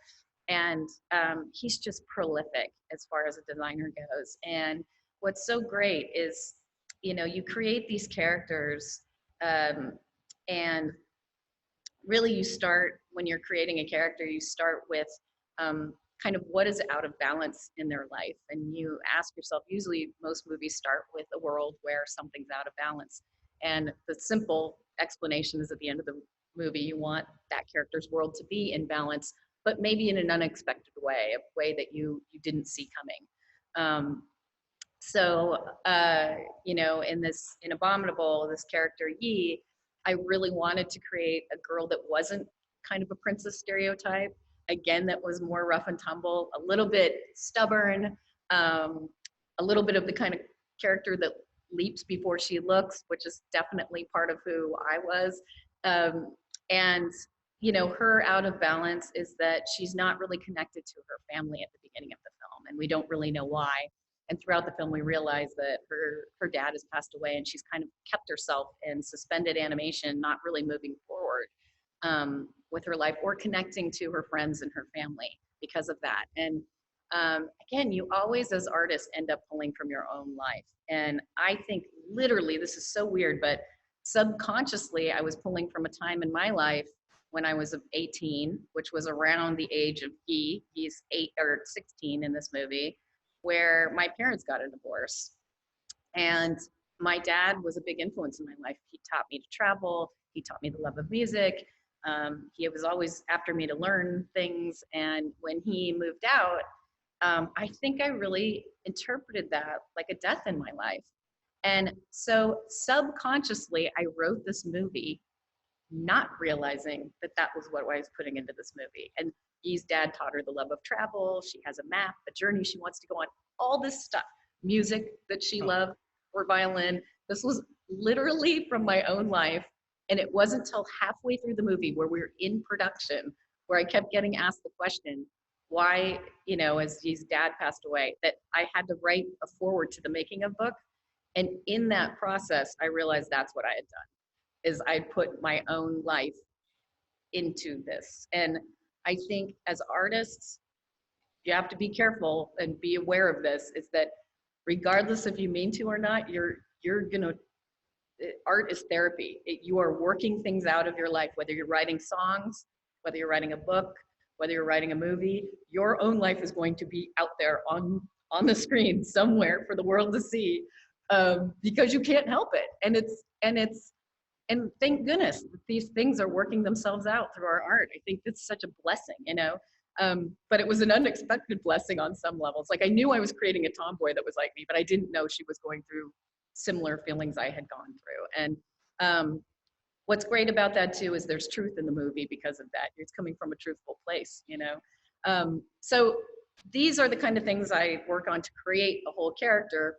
And he's just prolific as far as a designer goes. And what's so great is, you know, you create these characters, and really you start, when you're creating a character, you start with kind of what is out of balance in their life. And you ask yourself, usually most movies start with a world where something's out of balance. And the simple explanation is at the end of the movie, you want that character's world to be in balance, but maybe in an unexpected way, a way that you didn't see coming. You know, in Abominable, this character Yi, I really wanted to create a girl that wasn't kind of a princess stereotype. Again, that was more rough and tumble, a little bit stubborn, a little bit of the kind of character that leaps before she looks, which is definitely part of who I was. And, you know, her out of balance is that she's not really connected to her family at the beginning of the film, and we don't really know why. And throughout the film, we realize that her dad has passed away, and she's kind of kept herself in suspended animation, not really moving forward with her life or connecting to her friends and her family because of that. And again, you always, as artists, end up pulling from your own life. And I think literally, this is so weird, but subconsciously, I was pulling from a time in my life when I was 18, which was around the age of Guy. He's 8 or 16 in this movie, where my parents got a divorce. And my dad was a big influence in my life. He taught me to travel. He taught me the love of music. He was always after me to learn things. And when he moved out, I think I really interpreted that like a death in my life. And so subconsciously, I wrote this movie not realizing that that was what I was putting into this movie. And Yee's dad taught her the love of travel. She has a map, a journey she wants to go on, all this stuff, music that she loved, or violin. This was literally from my own life. And it wasn't until halfway through the movie where we were in production, where I kept getting asked the question, why, you know, as Yee's dad passed away, that I had to write a foreword to the making of book. And in that process, I realized that's what I had done, is I put my own life into this. And I think as artists, you have to be careful and be aware of this, is that regardless if you mean to or not, you're gonna, art is therapy. You are working things out of your life, whether you're writing songs, whether you're writing a book, whether you're writing a movie, your own life is going to be out there on the screen somewhere for the world to see, because you can't help it. And thank goodness that these things are working themselves out through our art. I think it's such a blessing, you know. But it was an unexpected blessing on some levels. Like, I knew I was creating a tomboy that was like me, but I didn't know she was going through similar feelings I had gone through. And what's great about that too is there's truth in the movie because of that. It's coming from a truthful place, you know. So these are the kind of things I work on to create a whole character.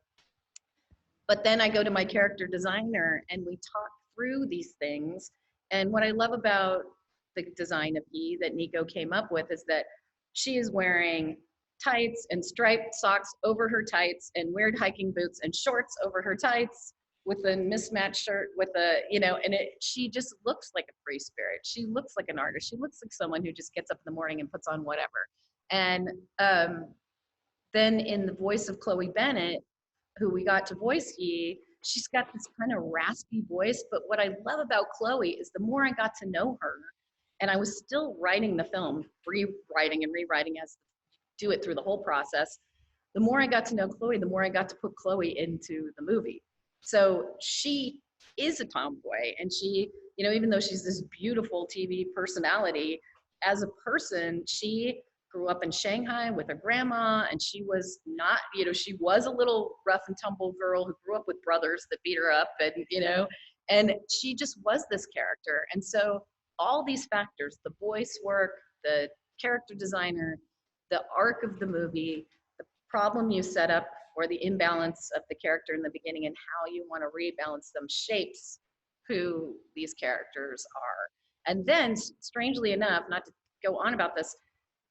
But then I go to my character designer and we talk through these things. And what I love about the design of Yee that Nico came up with is that she is wearing tights and striped socks over her tights and weird hiking boots and shorts over her tights with a mismatched shirt with a, you know, and she just looks like a free spirit. She looks like an artist. She looks like someone who just gets up in the morning and puts on whatever. And then in the voice of Chloe Bennett, who we got to voice Yee, she's got this kind of raspy voice. But what I love about Chloe is the more I got to know her, and I was still writing the film, rewriting and rewriting as do it through the whole process. The more I got to know Chloe, the more I got to put Chloe into the movie. So she is a tomboy, and she, you know, even though she's this beautiful TV personality, as a person, she grew up in Shanghai with her grandma, and she was not, you know, she was a little rough and tumble girl who grew up with brothers that beat her up, and, you know, and she just was this character. And so all these factors, the voice work, the character designer, the arc of the movie, the problem you set up or the imbalance of the character in the beginning and how you want to rebalance them shapes who these characters are. And then, strangely enough, not to go on about this,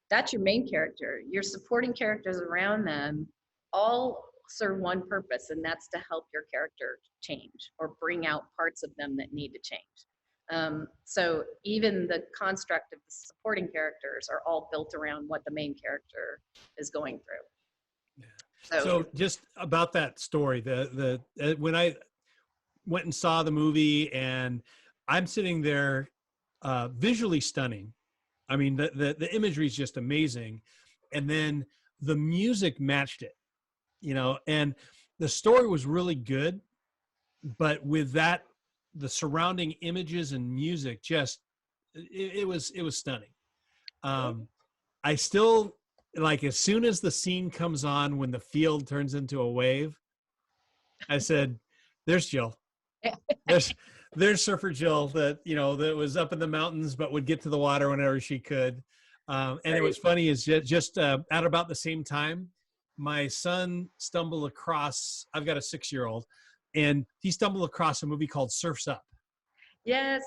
that's your main character. Your supporting characters around them all serve one purpose, and that's to help your character change or bring out parts of them that need to change. So even the construct of the supporting characters are all built around what the main character is going through. Yeah. So just about that story, when I went and saw the movie, and I'm sitting there, visually stunning. I mean, the imagery is just amazing, and then the music matched it, you know, and the story was really good, but with that, the surrounding images and music, just it was stunning. I still, like, as soon as the scene comes on when the field turns into a wave, I said, "There's Jill. There's Surfer Jill that, you know, that was up in the mountains but would get to the water whenever she could." And it was funny is just at about the same time, my son stumbled across. I've got a 6-year-old, and he stumbled across a movie called Surf's Up. Yes.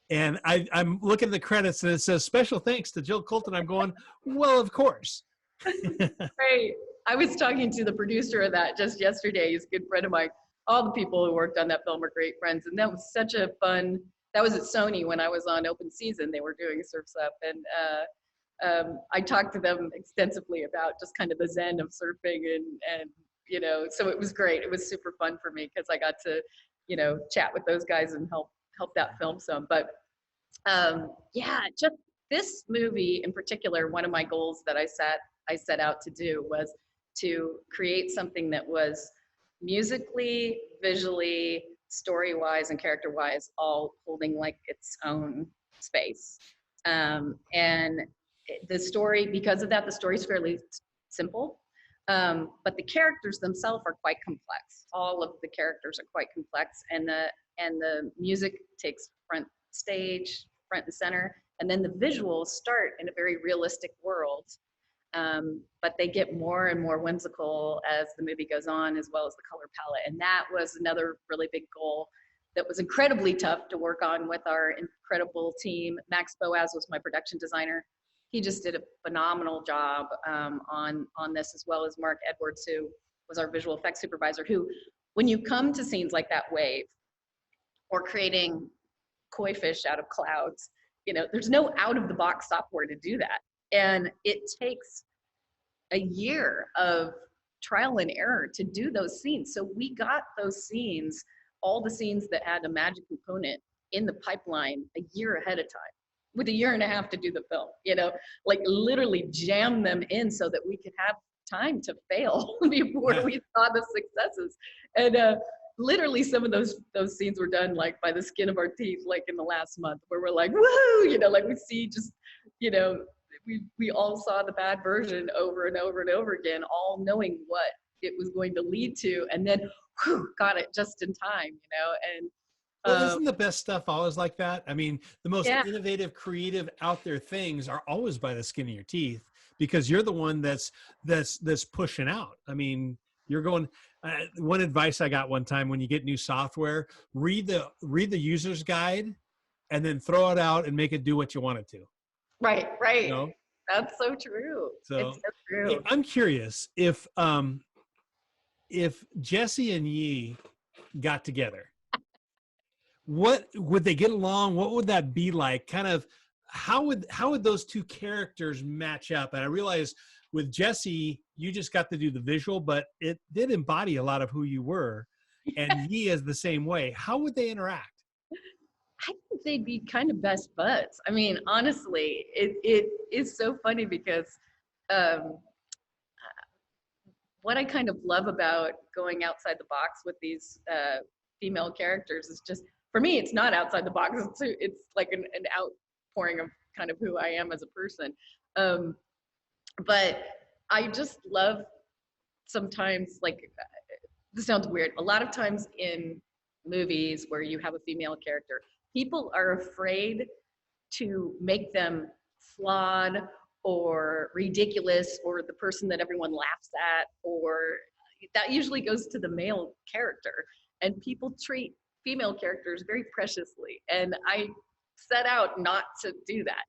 And I'm looking at the credits and it says special thanks to Jill Culton. I'm going, well, of course. Great. I was talking to the producer of that just yesterday. He's a good friend of mine. All the people who worked on that film are great friends. And that was such a fun, that was at Sony when I was on open season. They were doing Surf's Up. And I talked to them extensively about just kind of the zen of surfing and you know, so it was great. It was super fun for me because I got to, you know, chat with those guys and help that film some. But yeah, just this movie in particular, one of my goals that I set out to do was to create something that was musically, visually, story-wise, and character-wise all holding like its own space. And the story, because of that, the story is fairly simple. But the characters themselves are quite complex. All of the characters are quite complex, and the music takes front stage, front and center, and then the visuals start in a very realistic world. But they get more and more whimsical as the movie goes on, as well as the color palette. And that was another really big goal that was incredibly tough to work on with our incredible team. Max Boaz was my production designer. He just did a phenomenal job on this, as well as Mark Edwards, who was our visual effects supervisor, who, when you come to scenes like that wave, or creating koi fish out of clouds, there's no out of the box software to do that. And it takes a year of trial and error to do those scenes. So we got those scenes, all the scenes that had a magic component, in the pipeline a year ahead of time, with a year and a half to do the film, like literally jam them in so that we could have time to fail before we saw the successes. And literally some of those scenes were done like by the skin of our teeth, like in the last month, where we're like, woohoo, like we see just, we all saw the bad version over and over and over again, all knowing what it was going to lead to, and then got it just in time, and well, isn't the best stuff always like that? I mean, the most innovative, creative, out there things are always by the skin of your teeth, because you're the one that's pushing out. I mean, you're going. One advice I got one time: when you get new software, read the user's guide, and then throw it out and make it do what you want it to. Right. That's so true. It's so true. I'm curious if Jesse and Yi got together, what would they get along? What would that be like? Kind of how would those two characters match up? And I realize with Jesse, you just got to do the visual, but it did embody a lot of who you were, and Yi is the same way. How would they interact? I think they'd be kind of best buds. I mean, honestly, it is so funny because what I kind of love about going outside the box with these female characters is just, for me, it's not outside the box. It's like an outpouring of kind of who I am as a person. But I just love sometimes, like, this sounds weird. A lot of times in movies where you have a female character, people are afraid to make them flawed or ridiculous or the person that everyone laughs at, or that usually goes to the male character. And people treat female characters very preciously. And I set out not to do that,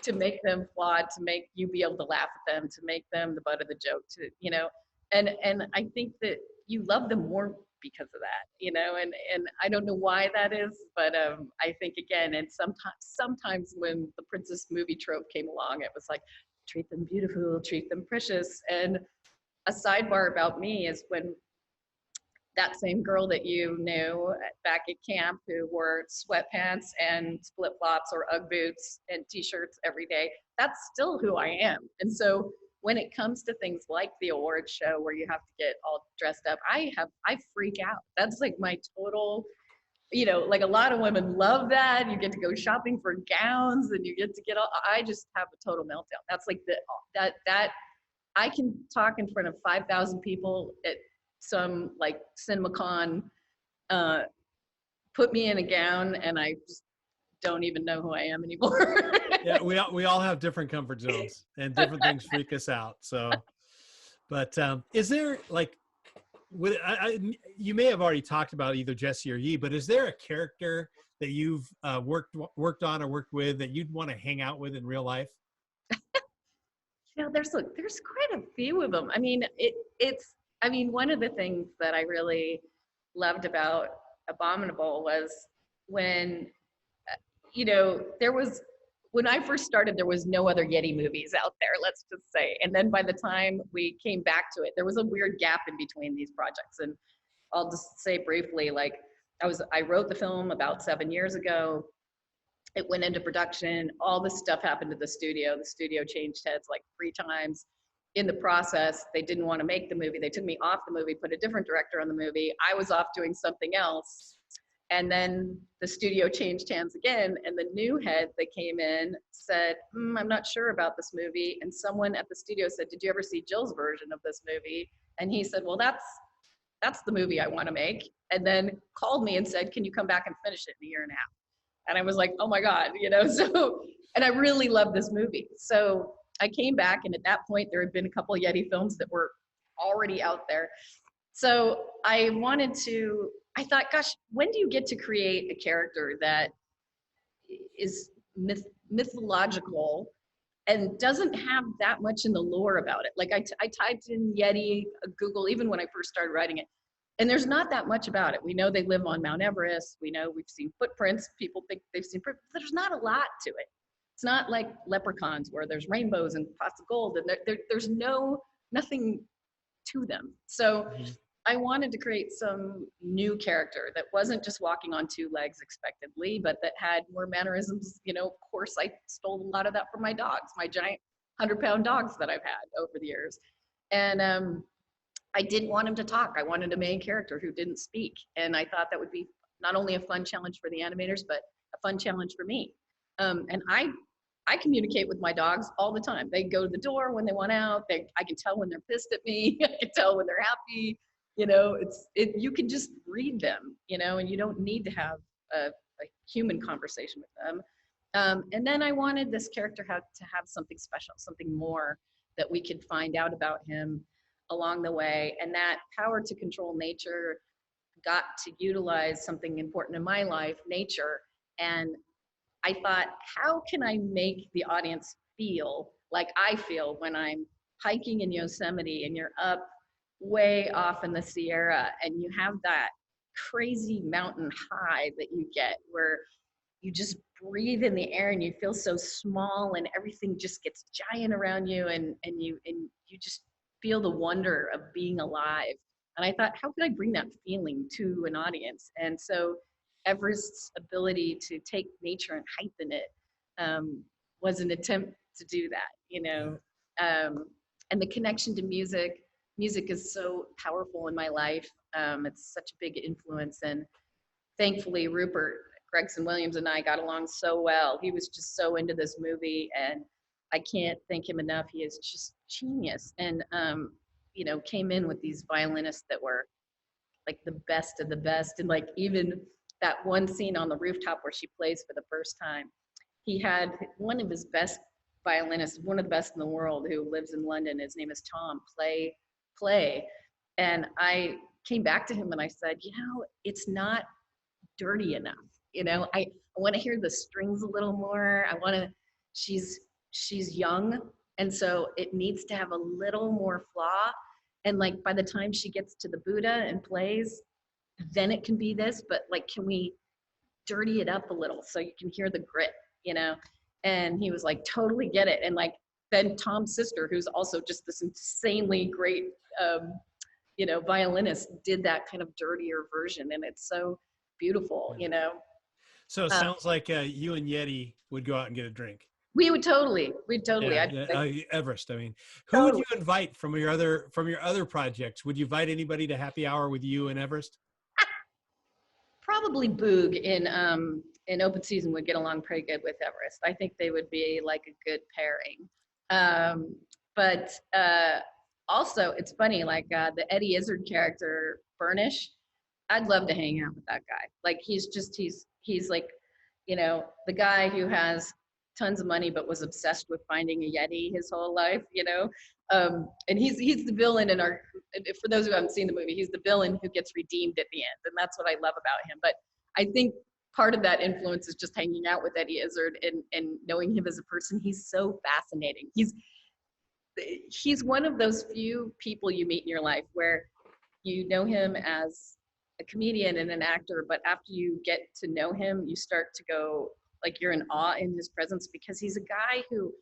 to make them flawed, to make you be able to laugh at them, to make them the butt of the joke, and I think that you love them more because of that, and I don't know why that is, but I think, again, and sometimes when the princess movie trope came along, it was like, treat them beautiful, treat them precious. And a sidebar about me is, when that same girl that you knew back at camp, who wore sweatpants and flip-flops or Ugg boots and t-shirts every day, that's still who I am. And so when it comes to things like the awards show, where you have to get all dressed up, I freak out. That's like my total, like, a lot of women love that. You get to go shopping for gowns and you get to get all, I just have a total meltdown. That's like that I can talk in front of 5,000 people at some like CinemaCon, put me in a gown and I just don't even know who I am anymore. Yeah, we all have different comfort zones, and different things freak us out. So, but is there, like, you may have already talked about either Jesse or Yi, but is there a character that you've worked on or worked with that you'd want to hang out with in real life? There's quite a few of them. I mean, one of the things that I really loved about Abominable was when, when I first started, there was no other Yeti movies out there, let's just say. And then by the time we came back to it, there was a weird gap in between these projects. And I'll just say briefly, like, I wrote the film about 7 years ago. It went into production. All this stuff happened to the studio. The studio changed heads like 3 times. In the process, they didn't want to make the movie. They took me off the movie, put a different director on the movie. I was off doing something else. And then the studio changed hands again, and the new head that came in said, I'm not sure about this movie. And someone at the studio said, did you ever see Jill's version of this movie? And he said, well, that's the movie I want to make. And then called me and said, can you come back and finish it in a year and a half? And I was like, oh my God, you know, so, and I really love this movie. So I came back, and at that point there had been a couple of Yeti films that were already out there. So I thought, gosh, when do you get to create a character that is mythological and doesn't have that much in the lore about it? Like I typed in Yeti, Google, even when I first started writing it, and there's not that much about it. We know they live on Mount Everest. We know we've seen footprints. People think they've seen footprints. There's not a lot to it. It's not like Leprechauns where there's rainbows and pots of gold, and there's nothing to them. So I wanted to create some new character that wasn't just walking on two legs expectedly, but that had more mannerisms. You know, of course, I stole a lot of that from my dogs, my giant 100-pound dogs that I've had over the years. And I didn't want him to talk. I wanted a main character who didn't speak. And I thought that would be not only a fun challenge for the animators, but a fun challenge for me. And I communicate with my dogs all the time. They go to the door when they want out. I can tell when they're pissed at me. I can tell when they're happy. You know, you can just read them, you know, and you don't need to have a human conversation with them. And then I wanted this character to have something special, something more that we could find out about him along the way. And that power to control nature got to utilize something important in my life, nature. And I thought, how can I make the audience feel like I feel when I'm hiking in Yosemite and you're up way off in the Sierra and you have that crazy mountain high that you get where you just breathe in the air and you feel so small and everything just gets giant around you, and you just feel the wonder of being alive. And I thought, how could I bring that feeling to an audience? And so Everest's ability to take nature and heighten it was an attempt to do that, you know. And the connection to music is so powerful in my life. It's such a big influence. And thankfully, Rupert Gregson-Williams and I got along so well. He was just so into this movie, and I can't thank him enough. He is just genius. And, you know, came in with these violinists that were like the best of the best. And like even that one scene on the rooftop where she plays for the first time, he had one of his best violinists, one of the best in the world, who lives in London. His name is Tom, play. And I came back to him and I said, you know, it's not dirty enough. You know, I want to hear the strings a little more. She's young. And so it needs to have a little more flaw. And like, by the time she gets to the Buddha and plays, then it can be this, but like, can we dirty it up a little so you can hear the grit, you know? And he was like, totally get it. And like, then Tom's sister, who's also just this insanely great, you know, violinist, did that kind of dirtier version. And it's so beautiful, you know? So it sounds like you and Yeti would go out and get a drink. We'd totally. Yeah, Everest. I mean, who would you invite from your other projects? Would you invite anybody to happy hour with you and Everest? Probably Boog in open season would get along pretty good with Everest. I think they would be like a good pairing. But also, it's funny, like the Eddie Izzard character, Burnish, I'd love to hang out with that guy. Like he's like, you know, the guy who has tons of money but was obsessed with finding a Yeti his whole life, you know. And he's the villain in our, for those who haven't seen the movie, he's the villain who gets redeemed at the end, and that's what I love about him. But I think part of that influence is just hanging out with Eddie Izzard and knowing him as a person. He's so fascinating. He's one of those few people you meet in your life where you know him as a comedian and an actor, but after you get to know him, you start to go, like, you're in awe in his presence, because he's a guy who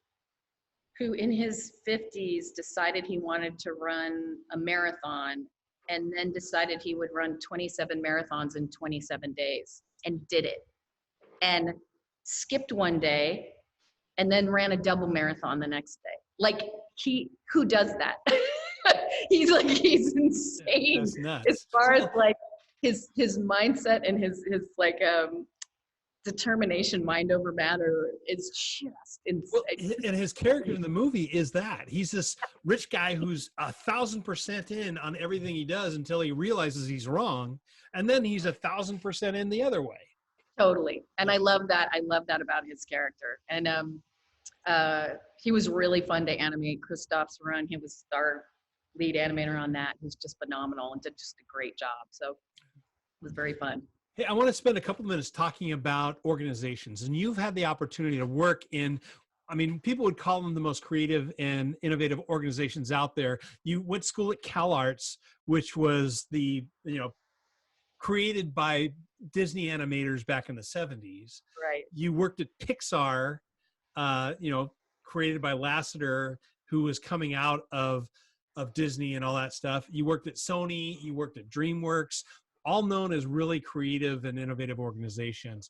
in his 50s decided he wanted to run a marathon, and then decided he would run 27 marathons in 27 days and did it, and skipped one day and then ran a double marathon the next day. Like, who does that? He's insane. That's nuts. As far as like his mindset and his like determination, mind over matter, is just insane. Well, and his character in the movie is that he's this rich guy who's 1,000% in on everything he does until he realizes he's wrong, and then he's 1,000% in the other way. Totally. And I love that. I love that about his character. And he was really fun to animate. Christoph Sarun, he was our lead animator on that. He was just phenomenal and did just a great job. So it was very fun. Hey, I want to spend a couple minutes talking about organizations. And you've had the opportunity to work in, I mean, people would call them the most creative and innovative organizations out there. You went to school at CalArts, which was the, created by Disney animators back in the 70s. Right. You worked at Pixar, created by Lasseter, who was coming out of Disney and all that stuff. You worked at Sony, you worked at Dreamworks, all known as really creative and innovative organizations.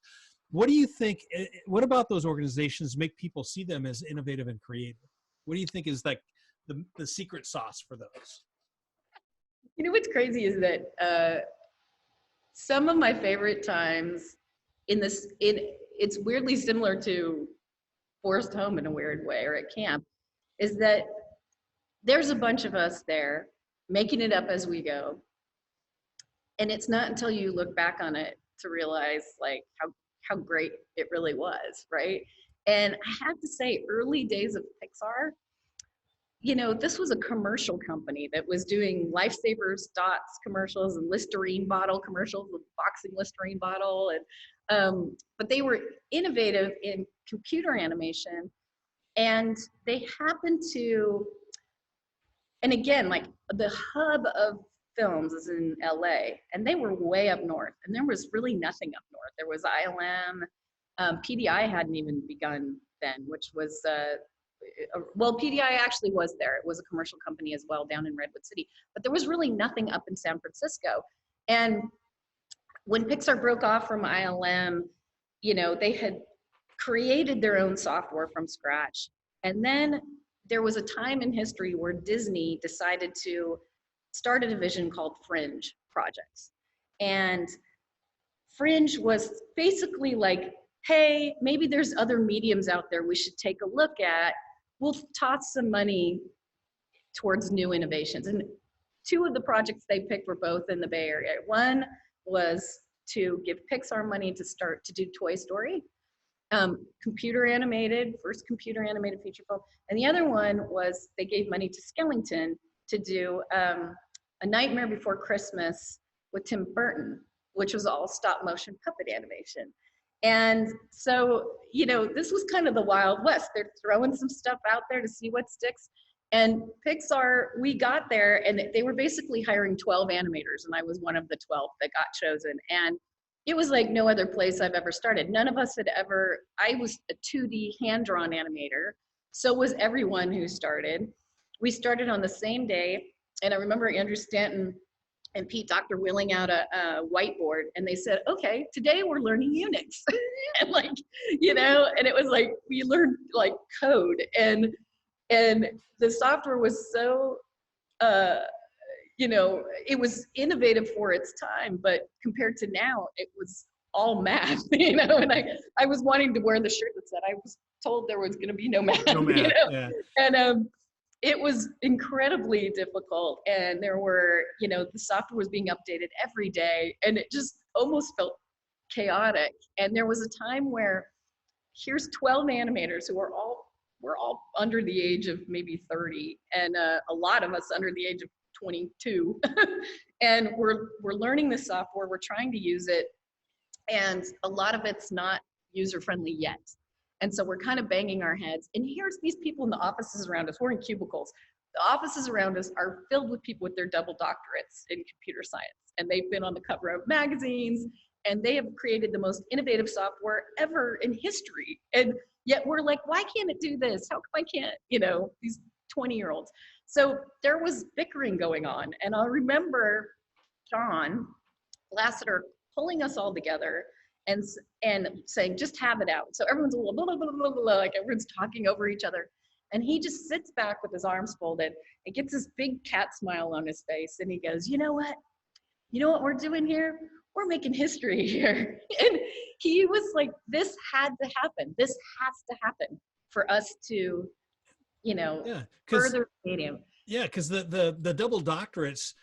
What do you think, what about those organizations make people see them as innovative and creative? What do you think is like the secret sauce for those? You know, what's crazy is that some of my favorite times it's weirdly similar to Forced Home in a weird way, or at camp, is that there's a bunch of us there making it up as we go. And it's not until you look back on it to realize like how great it really was, right? And I have to say, early days of Pixar, this was a commercial company that was doing Lifesavers Dots commercials and Listerine bottle commercials with boxing Listerine bottle. And but they were innovative in computer animation, and they happened to, and again, like the hub of films is in LA, and they were way up north, and there was really nothing up north. There was ILM, PDI hadn't even begun then, which was, well, PDI actually was there. It was a commercial company as well down in Redwood City, but there was really nothing up in San Francisco. And when Pixar broke off from ILM, they had created their own software from scratch. And then there was a time in history where Disney decided to start a division called Fringe Projects. And Fringe was basically like, hey, maybe there's other mediums out there we should take a look at. We'll toss some money towards new innovations. And two of the projects they picked were both in the Bay Area. One was to give Pixar money to start to do Toy Story, computer animated, first computer animated feature film. And the other one was they gave money to Skellington to do A Nightmare Before Christmas with Tim Burton, which was all stop motion puppet animation. And so, this was kind of the Wild West. They're throwing some stuff out there to see what sticks. And Pixar, we got there and they were basically hiring 12 animators, and I was one of the 12 that got chosen. And it was like no other place I've ever started. None of us had ever, I was a 2D hand-drawn animator. So was everyone who started. We started on the same day. And I remember Andrew Stanton and Pete Doctor wheeling out a whiteboard, and they said, okay, today we're learning Unix. And and it was like, we learned like code, and the software was so, it was innovative for its time, but compared to now, it was all math, and I was wanting to wear the shirt that said, I was told there was gonna be no math, Yeah. And it was incredibly difficult, and there were, the software was being updated every day, and it just almost felt chaotic. And there was a time where here's 12 animators who we're all under the age of maybe 30, and a lot of us under the age of 22. And we're learning the software, we're trying to use it, and a lot of it's not user-friendly yet. And so we're kind of banging our heads. And here's these people in the offices around us. We're in cubicles. The offices around us are filled with people with their double doctorates in computer science. And they've been on the cover of magazines, and they have created the most innovative software ever in history. And yet we're like, why can't it do this? How come I can't, these 20-year-olds? So there was bickering going on. And I remember John Lasseter pulling us all together and saying, just have it out. So everyone's blah, blah, blah, blah, blah, like everyone's talking over each other. And he just sits back with his arms folded and gets this big cat smile on his face. And he goes, you know what we're doing here? We're making history here. And he was like, this had to happen. This has to happen for us to, further medium. Yeah, because the double doctorates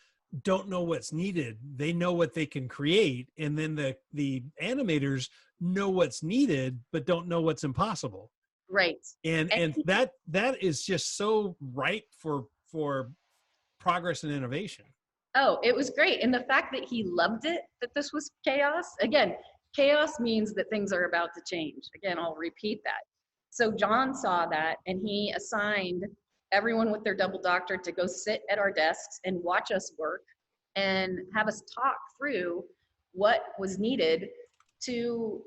don't know what's needed. They know what they can create. And then the animators know what's needed, but don't know what's impossible. Right. And that is just so ripe for progress and innovation. Oh, it was great. And the fact that he loved it, that this was chaos. Again, chaos means that things are about to change. Again, I'll repeat that. So John saw that, and he assigned everyone with their double doctorate to go sit at our desks and watch us work and have us talk through what was needed to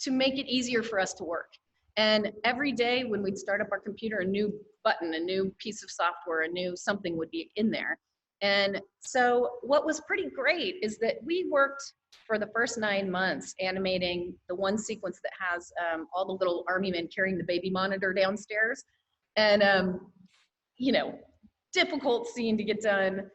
make it easier for us to work. And every day when we'd start up our computer, a new button, a new piece of software, a new something would be in there. And so what was pretty great is that we worked for the first 9 months animating the one sequence that has all the little army men carrying the baby monitor downstairs. And, you know, difficult scene to get done.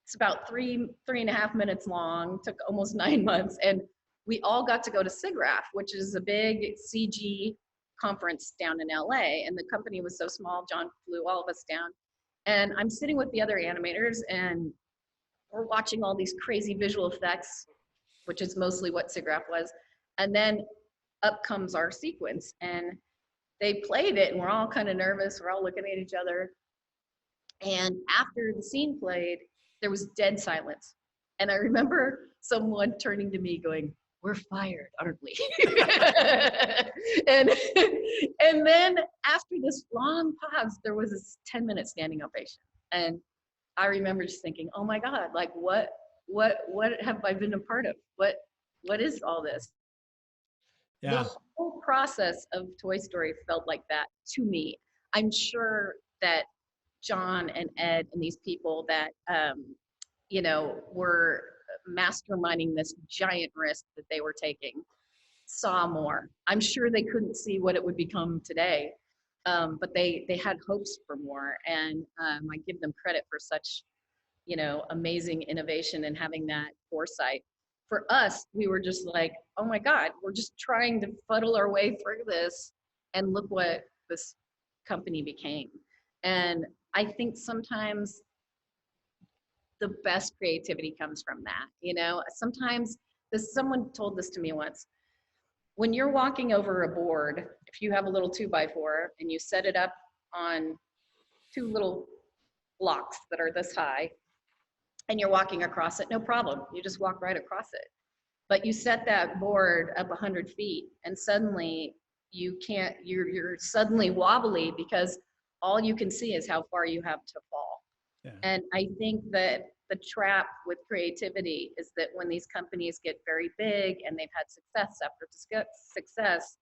It's about three and a half minutes long, took almost 9 months. And we all got to go to SIGGRAPH, which is a big CG conference down in LA. And the company was so small, John flew all of us down. And I'm sitting with the other animators, and we're watching all these crazy visual effects, which is mostly what SIGGRAPH was. And then up comes our sequence, and they played it, and we're all kind of nervous. We're all looking at each other. And after the scene played, there was dead silence. And I remember someone turning to me going, "We're fired, aren't we?" and then after this long pause, there was this 10-minute standing ovation. And I remember just thinking, oh my God, like what have I been a part of? What is all this? Yeah. The whole process of Toy Story felt like that to me. I'm sure that John and Ed and these people that, you know, were masterminding this giant risk that they were taking saw more. I'm sure they couldn't see what it would become today, but they had hopes for more. And I give them credit for such, you know, amazing innovation and having that foresight. For us, we were just like, oh my God, we're just trying to fuddle our way through this, and look what this company became. And I think sometimes the best creativity comes from that. You know, sometimes someone told this to me once. When you're walking over a board, if you have a little 2x4 and you set it up on 2 little blocks that are this high, and you're walking across it, no problem. You just walk right across it. But you set that board up 100 feet, and suddenly you can't. You're suddenly wobbly because all you can see is how far you have to fall. Yeah. And I think that the trap with creativity is that when these companies get very big and they've had success after success,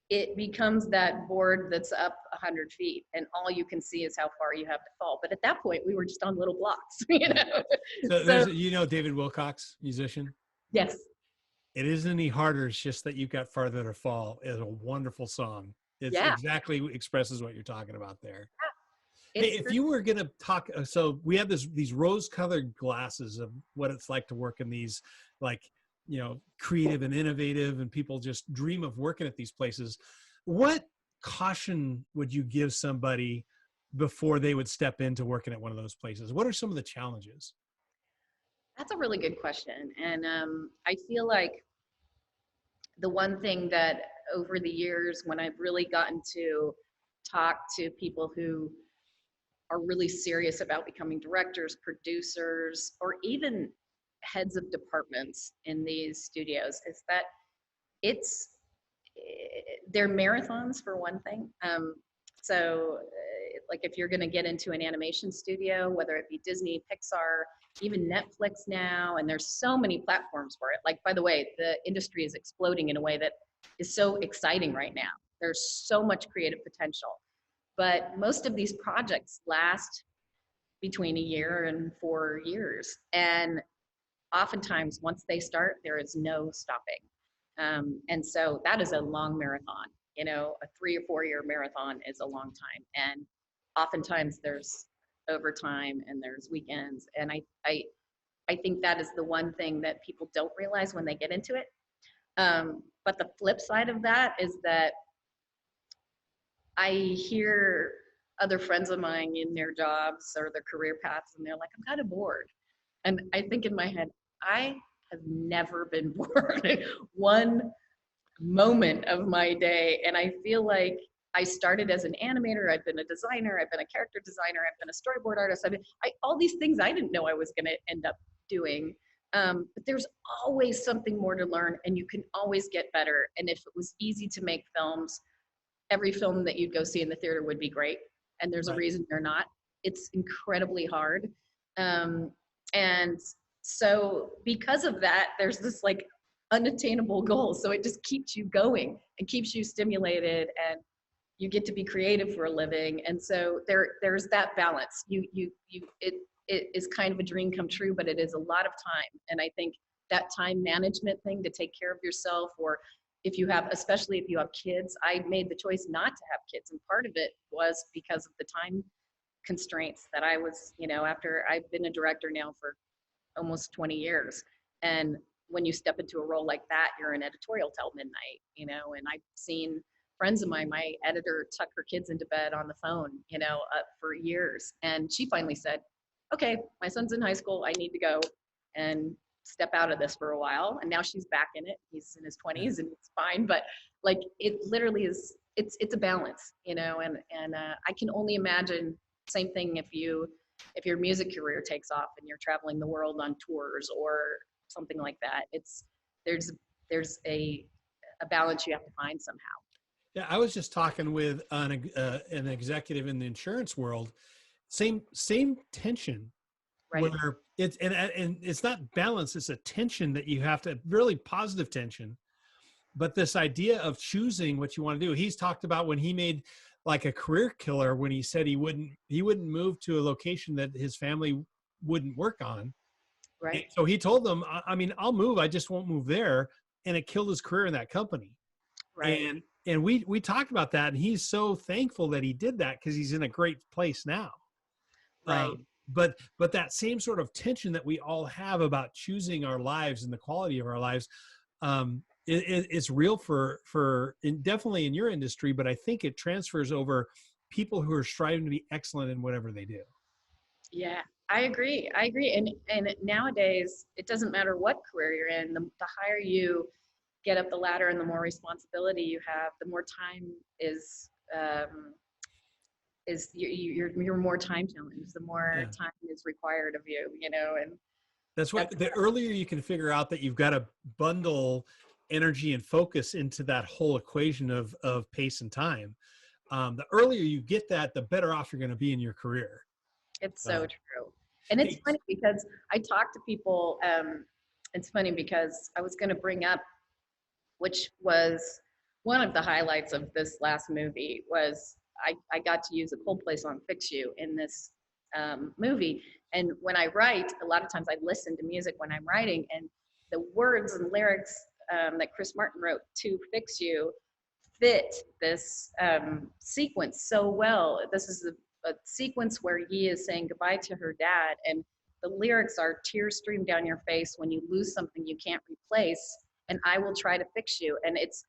it becomes that board that's up 100 feet, and all you can see is how far you have to fall. But at that point, we were just on little blocks, you know. So you know David Wilcox, musician? Yes. It isn't any harder. It's just that you've got farther to fall. It's a wonderful song. It's exactly expresses what you're talking about there. Yeah. Hey, if you were going to talk, so we have these rose-colored glasses of what it's like to work in these, like, you know, creative and innovative, and people just dream of working at these places. What caution would you give somebody before they would step into working at one of those places? What are some of the challenges? That's a really good question. And I feel like the one thing that over the years, when I've really gotten to talk to people who are really serious about becoming directors, producers, or even heads of departments in these studios, is that they're marathons for one thing. Like if you're going to get into an animation studio, whether it be Disney, Pixar, even Netflix now, and there's so many platforms for it. Like, by the way, the industry is exploding in a way that is so exciting right now. There's so much creative potential. But most of these projects last between a year and 4 years. And oftentimes, once they start, there is no stopping. And so that is a long marathon. You know, a 3 or 4 year marathon is a long time. And oftentimes there's overtime and there's weekends. And I think that is the one thing that people don't realize when they get into it. But the flip side of that is that I hear other friends of mine in their jobs or their career paths, and they're like, I'm kind of bored. And I think in my head, I have never been bored one moment of my day. And I feel like I started as an animator. I've been a designer. I've been a character designer. I've been a storyboard artist. All these things I didn't know I was going to end up doing. But there's always something more to learn, and you can always get better. And if it was easy to make films, every film that you'd go see in the theater would be great. And there's a reason they're not. It's incredibly hard. And so because of that, there's this like unattainable goal. So it just keeps you going and keeps you stimulated, and you get to be creative for a living. And so there's that balance. It is kind of a dream come true, but it is a lot of time. And I think that time management thing to take care of yourself, or if you have, especially if you have kids, I made the choice not to have kids. And part of it was because of the time constraints that I was, after I've been a director now for almost 20 years. And when you step into a role like that, you're in editorial till midnight, and I've seen friends of mine, my editor tuck her kids into bed on the phone, for years. And she finally said, okay, my son's in high school. I need to go and step out of this for a while. And now she's back in it. He's in his 20s and it's fine. But like, it literally is, it's a balance, and I can only imagine same thing if your music career takes off and you're traveling the world on tours or something like that. There's a balance you have to find somehow. Yeah, I was just talking with an executive in the insurance world. Same tension, Right. Where it's and it's not balance; it's a tension that you have to, really positive tension. But this idea of choosing what you want to do, he's talked about when he made like a career killer, when he said he wouldn't move to a location that his family wouldn't work on. Right. And so he told them, I mean, I'll move, I just won't move there, and it killed his career in that company. Right. And we talked about that, and he's so thankful that he did that because he's in a great place now. Right. But that same sort of tension that we all have about choosing our lives and the quality of our lives, it's real definitely in your industry, but I think it transfers over people who are striving to be excellent in whatever they do. Yeah, I agree. And nowadays, it doesn't matter what career you're in, the higher you get up the ladder and the more responsibility you have, the more time you're more time challenged, the more time is required of you, and that's why the earlier you can figure out that you've got to bundle energy and focus into that whole equation of pace and time, the earlier you get that, the better off you're going to be in your career. It's so true. And it's funny because I talk to people, it's funny because I was going to bring up, which was one of the highlights of this last movie, was I got to use a Coldplay song, Fix You, in this movie. And when I write, a lot of times I listen to music when I'm writing, and the words and lyrics that Chris Martin wrote to Fix You fit this sequence so well. This is a sequence where he is saying goodbye to her dad, and the lyrics are, tears stream down your face when you lose something you can't replace, and I will try to fix you. And it's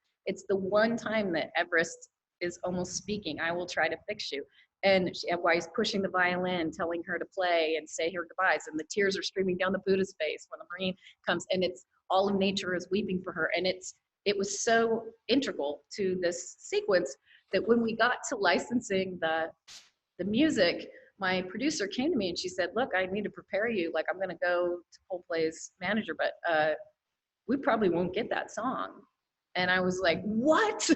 the one time that Everest is almost speaking, I will try to fix you. And while he's pushing the violin, telling her to play and say her goodbyes, and the tears are streaming down the Buddha's face when the Marine comes, and it's all of nature is weeping for her. And it was so integral to this sequence that when we got to licensing the music, my producer came to me and she said, look, I need to prepare you. Like, I'm going to go to Coldplay's manager, but we probably won't get that song. And I was like, what?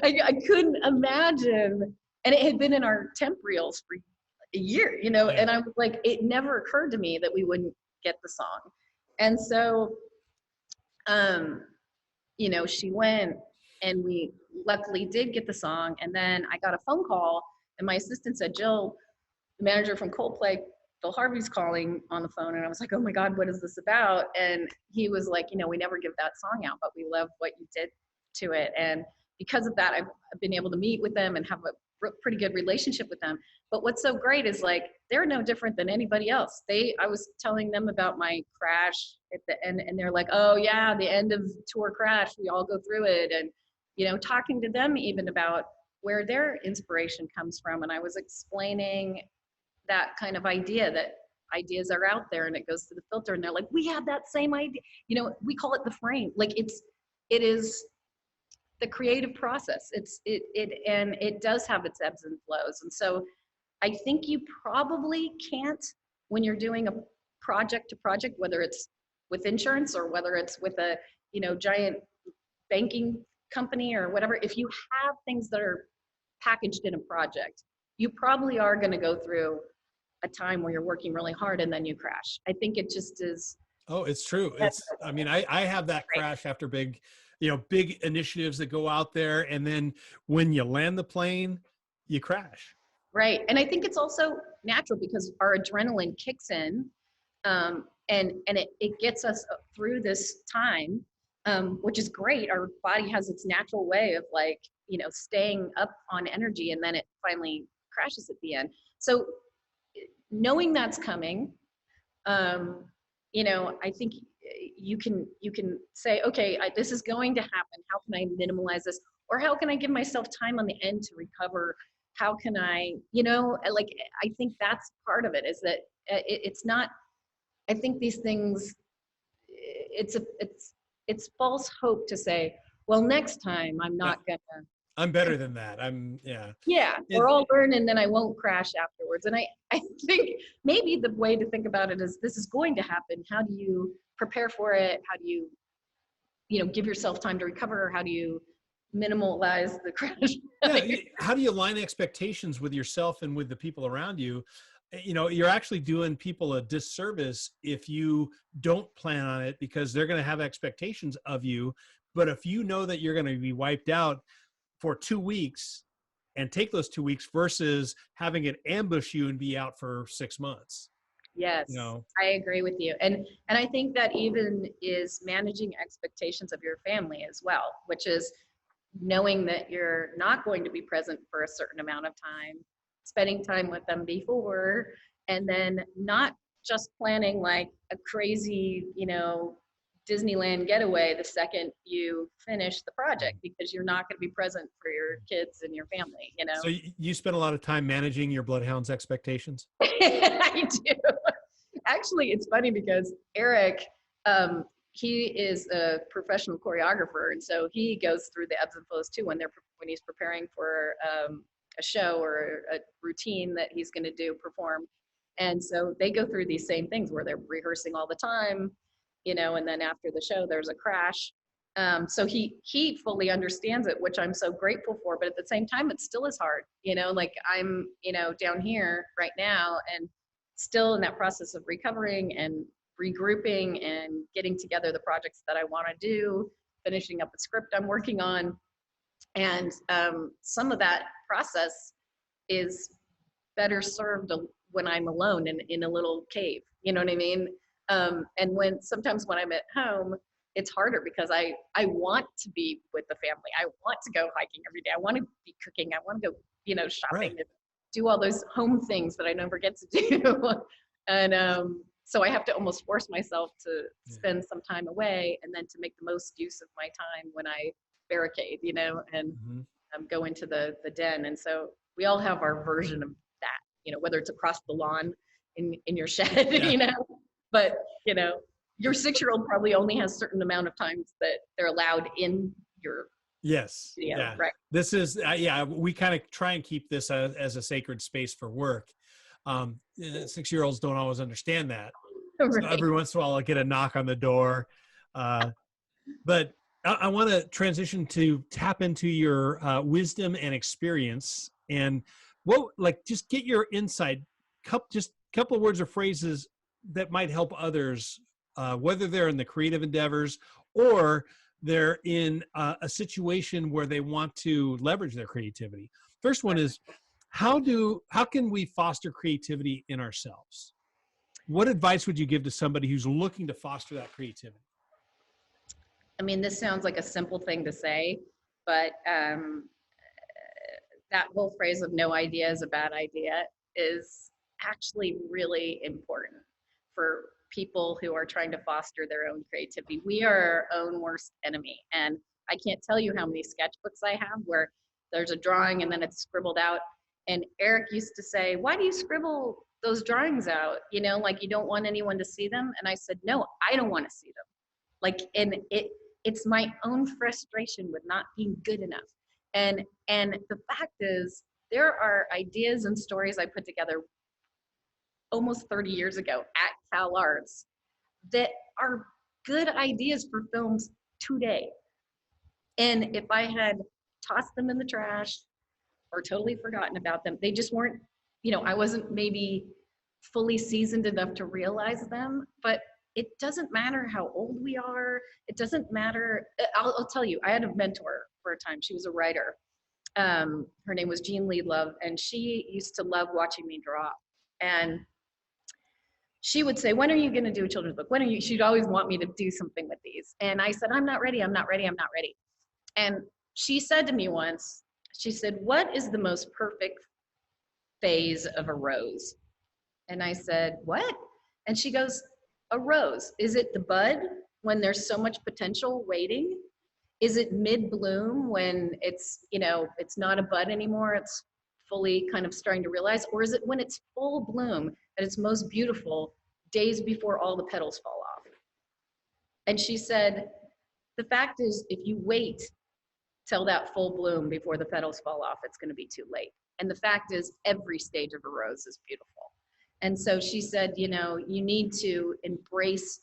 I couldn't imagine. And it had been in our temp reels for a year, and I was like, it never occurred to me that we wouldn't get the song. And so, she went, and we luckily did get the song. And then I got a phone call, and my assistant said, Jill, the manager from Coldplay, Phil Harvey's calling on the phone. And I was like, oh my God, what is this about? And he was like, we never give that song out, but we love what you did to it. And because of that, I've been able to meet with them and have a pretty good relationship with them. But what's so great is, like, they're no different than anybody else. I was telling them about my crash at the end, and they're like, oh yeah, the end of tour crash, we all go through it. And, talking to them even about where their inspiration comes from. And I was explaining that kind of idea that ideas are out there and it goes through the filter and they're like, we have that same idea. You know, we call it the frame. Like it is the creative process. And it does have its ebbs and flows. And so I think you probably can't, when you're doing a project to project, whether it's with insurance or whether it's with a, you know, giant banking company or whatever, if you have things that are packaged in a project, you probably are going to go through a time where you're working really hard and then you crash. I think it just is. Oh, it's true. I mean, I have that crash after big initiatives that go out there. And then when you land the plane, you crash. Right. And I think it's also natural because our adrenaline kicks in, and it gets us through this time, which is great. Our body has its natural way of, like, you know, staying up on energy, and then it finally crashes at the end. So knowing that's coming, you know, I think you can say, okay, this is going to happen. How can I minimize this? Or how can I give myself time on the end to recover? How can I, you know, like, I think that's part of it, is that it's not, I think these things, it's false hope to say, well, next time I'm not gonna. I'm better than that. Yeah, or I'll learn and then I won't crash afterwards. And I think maybe the way to think about it is, this is going to happen. How do you prepare for it? How do you, you know, give yourself time to recover? How do you minimize the crash? Yeah, how do you align expectations with yourself and with the people around you? You know, you're actually doing people a disservice if you don't plan on it, because they're going to have expectations of you. But if you know that you're going to be wiped out for 2 weeks and take those 2 weeks versus having it ambush you and be out for 6 months. Yes, you know? I agree with you. And I think that even is managing expectations of your family as well, which is knowing that you're not going to be present for a certain amount of time, spending time with them before, and then not just planning like a crazy, you know, Disneyland getaway the second you finish the project, because you're not going to be present for your kids and your family, you know? So you spend a lot of time managing your bloodhounds' expectations? I do. Actually, it's funny because Eric, he is a professional choreographer, and so he goes through the ebbs and flows too when he's preparing for a show or a routine that he's going to perform. And so they go through these same things where they're rehearsing all the time, you know, and then after the show, there's a crash. So he fully understands it, which I'm so grateful for. But at the same time, it still is hard, you know, like I'm, you know, down here right now and still in that process of recovering and regrouping and getting together the projects that I want to do, finishing up a script I'm working on. And some of that process is better served when I'm alone in a little cave, you know what I mean? And sometimes when I'm at home, it's harder because I want to be with the family. I want to go hiking every day. I want to be cooking. I want to go, you know, shopping, right, and do all those home things that I never get to do. And so I have to almost force myself to spend some time away and then to make the most use of my time when I barricade, you know, and go into the den. And so we all have our version of that, you know, whether it's across the lawn in your shed, you know, but, you know, your 6-year-old probably only has a certain amount of times that they're allowed in your studio, yeah. Right. This is, we kind of try and keep this as a sacred space for work. 6-year-olds don't always understand that. Right. So every once in a while I'll get a knock on the door. But I want to transition to tap into your wisdom and experience, and just get your insight, just a couple of words or phrases that might help others, whether they're in the creative endeavors or they're in a situation where they want to leverage their creativity. First one is, how can we foster creativity in ourselves? What advice would you give to somebody who's looking to foster that creativity? I mean, this sounds like a simple thing to say, but that whole phrase of no idea is a bad idea is actually really important for people who are trying to foster their own creativity. We are our own worst enemy. And I can't tell you how many sketchbooks I have where there's a drawing and then it's scribbled out. And Eric used to say, why do you scribble those drawings out, you know, like you don't want anyone to see them. And I said, no, I don't want to see them. Like, and it's my own frustration with not being good enough. And the fact is, there are ideas and stories I put together almost 30 years ago at Cal Arts that are good ideas for films today. And if I had tossed them in the trash or totally forgotten about them, they just weren't, you know, I wasn't maybe fully seasoned enough to realize them. But it doesn't matter how old we are. It doesn't matter. I'll tell you, I had a mentor for a time. She was a writer. Her name was Jean Love, and she used to love watching me draw. And she would say, when are you going to do a children's book? When are you? She'd always want me to do something with these. And I said, I'm not ready. I'm not ready. I'm not ready. And she said to me once, she said, what is the most perfect phase of a rose? And I said, what? And she goes, a rose. Is it the bud when there's so much potential waiting? Is it mid-bloom when it's, you know, it's not a bud anymore, it's fully kind of starting to realize? Or is it when it's full bloom at its most beautiful, days before all the petals fall off? And she said, the fact is, if you wait till that full bloom before the petals fall off, it's going to be too late. And the fact is, every stage of a rose is beautiful. And so she said, you know, you need to embrace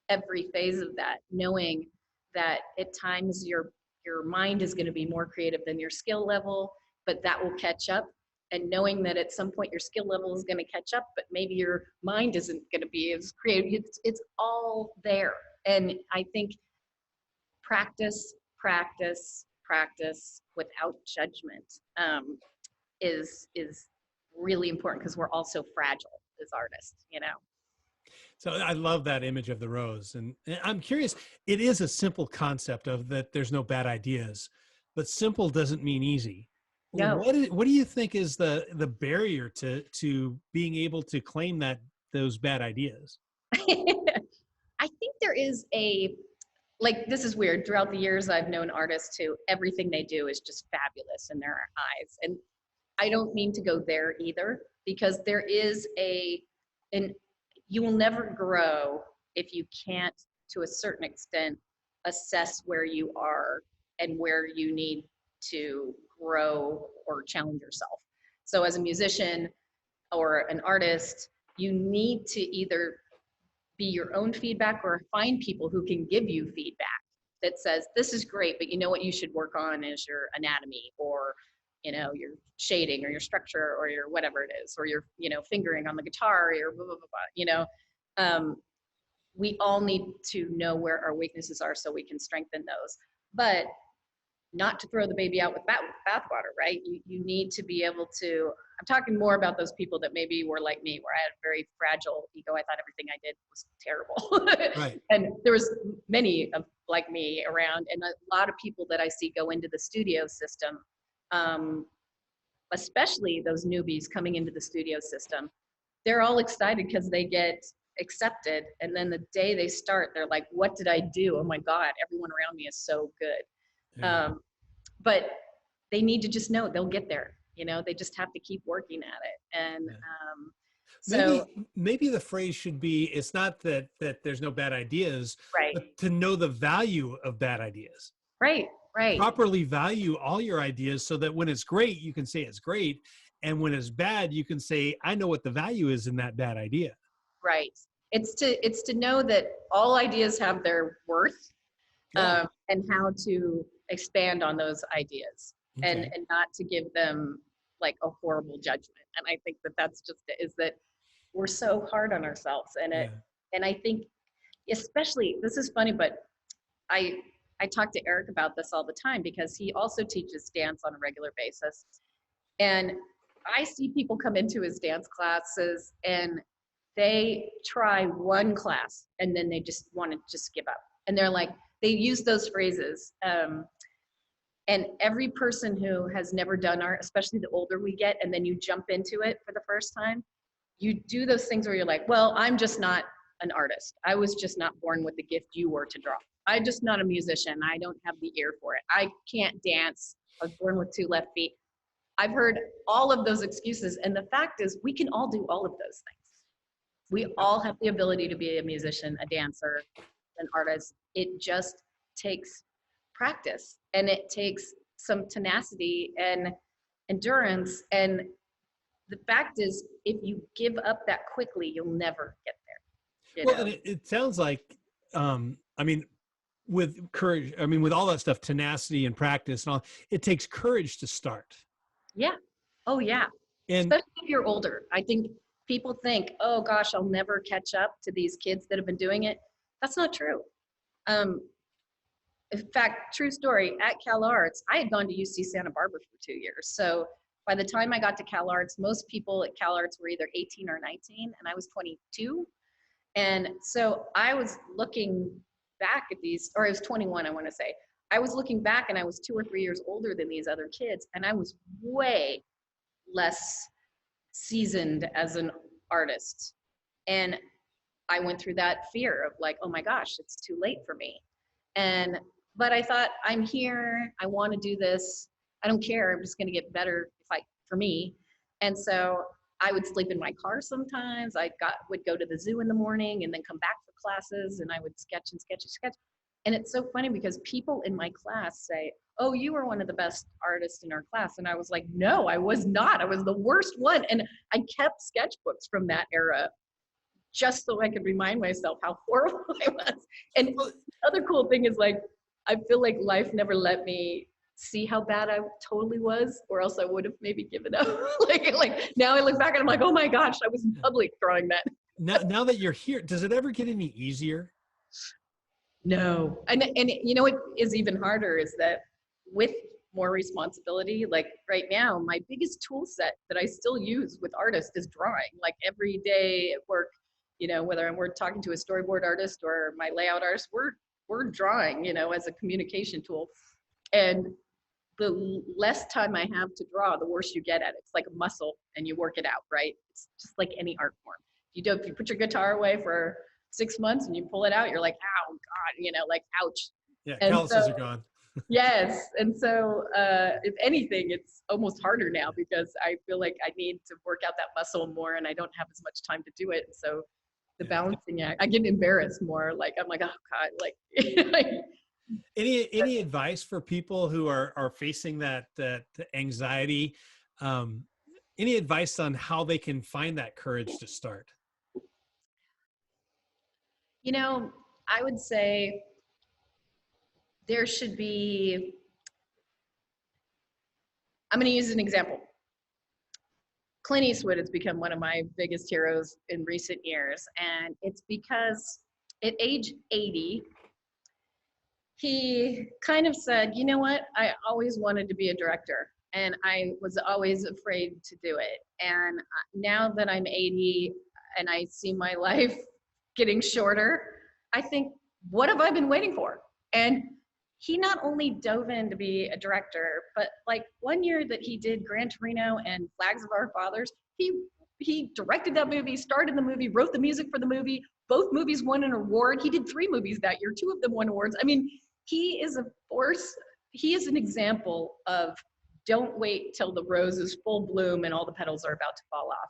every phase of that, knowing that at times your mind is going to be more creative than your skill level, but that will catch up. And knowing that at some point your skill level is going to catch up, but maybe your mind isn't going to be as creative. It's all there. And I think practice without judgment is really important, because we're all so fragile as artists, you know. So I love that image of the rose. And I'm curious, it is a simple concept of that there's no bad ideas, but simple doesn't mean easy. No. What do you think is the barrier to being able to claim that those bad ideas? I think there is like, this is weird. Throughout the years, I've known artists who everything they do is just fabulous in their eyes. And I don't mean to go there either, because there is you will never grow if you can't, to a certain extent, assess where you are and where you need to grow or challenge yourself. So as a musician or an artist, you need to either be your own feedback or find people who can give you feedback that says, this is great, but you know what you should work on is your anatomy, or, you know, your shading, or your structure, or your whatever it is, or your, you know, fingering on the guitar, or your blah, blah, blah, blah, you know. We all need to know where our weaknesses are so we can strengthen those. But not to throw the baby out with bathwater, right? You need to be able to, I'm talking more about those people that maybe were like me, where I had a very fragile ego. I thought everything I did was terrible. Right. And there was many of like me around, and a lot of people that I see go into the studio system, especially those newbies coming into the studio system, they're all excited because they get accepted. And then the day they start, they're like, what did I do? Oh my God, everyone around me is so good. Yeah. But they need to just know they'll get there. You know, they just have to keep working at it. And so maybe the phrase should be, it's not that there's no bad ideas, right, but to know the value of bad ideas. Right. Properly value all your ideas so that when it's great, you can say it's great. And when it's bad, you can say, I know what the value is in that bad idea. Right. It's to know that all ideas have their worth, Yeah. and how to expand on those ideas, Okay. and not to give them like a horrible judgment. And I think that that's just it, is that we're so hard on ourselves. And and I think, especially, this is funny, but I talk to Eric about this all the time, because he also teaches dance on a regular basis. And I see people come into his dance classes and they try one class and then they just want to just give up. And they're like, they use those phrases. And every person who has never done art, especially the older we get, and then you jump into it for the first time, you do those things where you're like, well, I'm just not an artist. I was just not born with the gift you were to draw. I'm just not a musician. I don't have the ear for it. I can't dance. I was born with 2 left feet. I've heard all of those excuses. And the fact is, we can all do all of those things. We all have the ability to be a musician, a dancer, an artist. It just takes practice, and it takes some tenacity and endurance. And the fact is, if you give up that quickly, you'll never get there. Well, and it sounds like, I mean, with courage, I mean, with all that stuff, tenacity and practice and all, it takes courage to start. Yeah. Oh, yeah. And especially if you're older. I think people think, oh gosh, I'll never catch up to these kids that have been doing it. That's not true. In fact, true story, at Cal Arts, I had gone to UC Santa Barbara for 2 years. So by the time I got to Cal Arts, most people at Cal Arts were either 18 or 19, and I was 22. And so I was looking back at these, or I was 21, I want to say. I was looking back, and I was 2 or 3 years older than these other kids, and I was way less seasoned as an artist. And I went through that fear of like, oh my gosh, it's too late for me. But I thought, I'm here, I want to do this. I don't care, I'm just going to get better for me. And so I would sleep in my car sometimes. Would go to the zoo in the morning and then come back for classes, and I would sketch and sketch and sketch. And it's so funny because people in my class say, oh, you were one of the best artists in our class. And I was like, no, I was not. I was the worst one. And I kept sketchbooks from that era just so I could remind myself how horrible I was. And the other cool thing is, like, I feel like life never let me see how bad I totally was, or else I would have maybe given up. like now I look back and I'm like, oh my gosh, I was in public drawing that. now that you're here, does it ever get any easier? No. And you know what is even harder is that with more responsibility, like right now, my biggest tool set that I still use with artists is drawing. Like every day at work, you know, whether we're talking to a storyboard artist or my layout artist, we're drawing, you know, as a communication tool. And the less time I have to draw, the worse you get at it. It's like a muscle, and you work it out, right? It's just like any art form. If you put your guitar away for 6 months and you pull it out, you're like, ow, God, you know, like, ouch. Yeah, calluses are gone. Yes. And so if anything, it's almost harder now because I feel like I need to work out that muscle more, and I don't have as much time to do it. So the balancing act, I get embarrassed more. Like, I'm like, oh God, like, Any advice for people who are facing that anxiety? Any advice on how they can find that courage to start? You know, I would say there should be, I'm going to use an example. Clint Eastwood has become one of my biggest heroes in recent years. And it's because at age 80, he kind of said, you know what, I always wanted to be a director, and I was always afraid to do it. And now that I'm 80 and I see my life getting shorter, I think, what have I been waiting for? And he not only dove in to be a director, but like one year that he did Gran Torino and Flags of Our Fathers, he directed that movie, starred in the movie, wrote the music for the movie. Both movies won an award. He did 3 movies that year. 2 of them won awards. I mean, he is a force. He is an example of don't wait till the rose is full bloom and all the petals are about to fall off.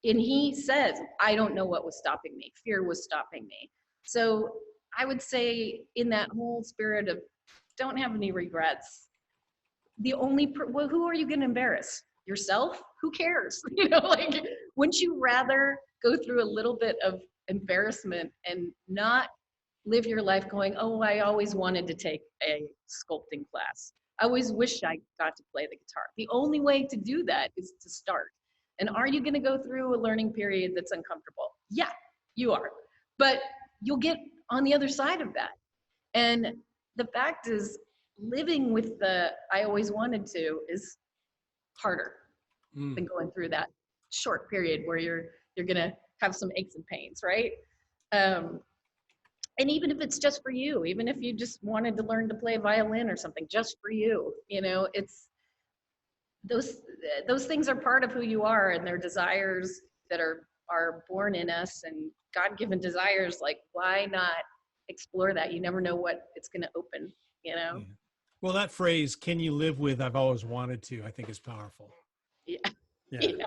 And he says, I don't know what was stopping me. Fear was stopping me. So I would say, in that whole spirit of don't have any regrets, the only, who are you going to embarrass? Yourself? Who cares? You know, like, wouldn't you rather go through a little bit of embarrassment and not live your life going, oh, I always wanted to take a sculpting class. I always wish I got to play the guitar. The only way to do that is to start. And are you going to go through a learning period that's uncomfortable? Yeah, you are. But you'll get on the other side of that. And the fact is, living with the I always wanted to is harder than going through that short period where you're going to have some aches and pains, right? And even if it's just for you, even if you just wanted to learn to play violin or something just for you, you know, it's those things are part of who you are, and they're desires that are born in us, and God-given desires. Like, why not explore that? You never know what it's going to open, you know? Well, that phrase, "Can you live with I've always wanted to," I think is powerful. Yeah. Yeah. Yeah.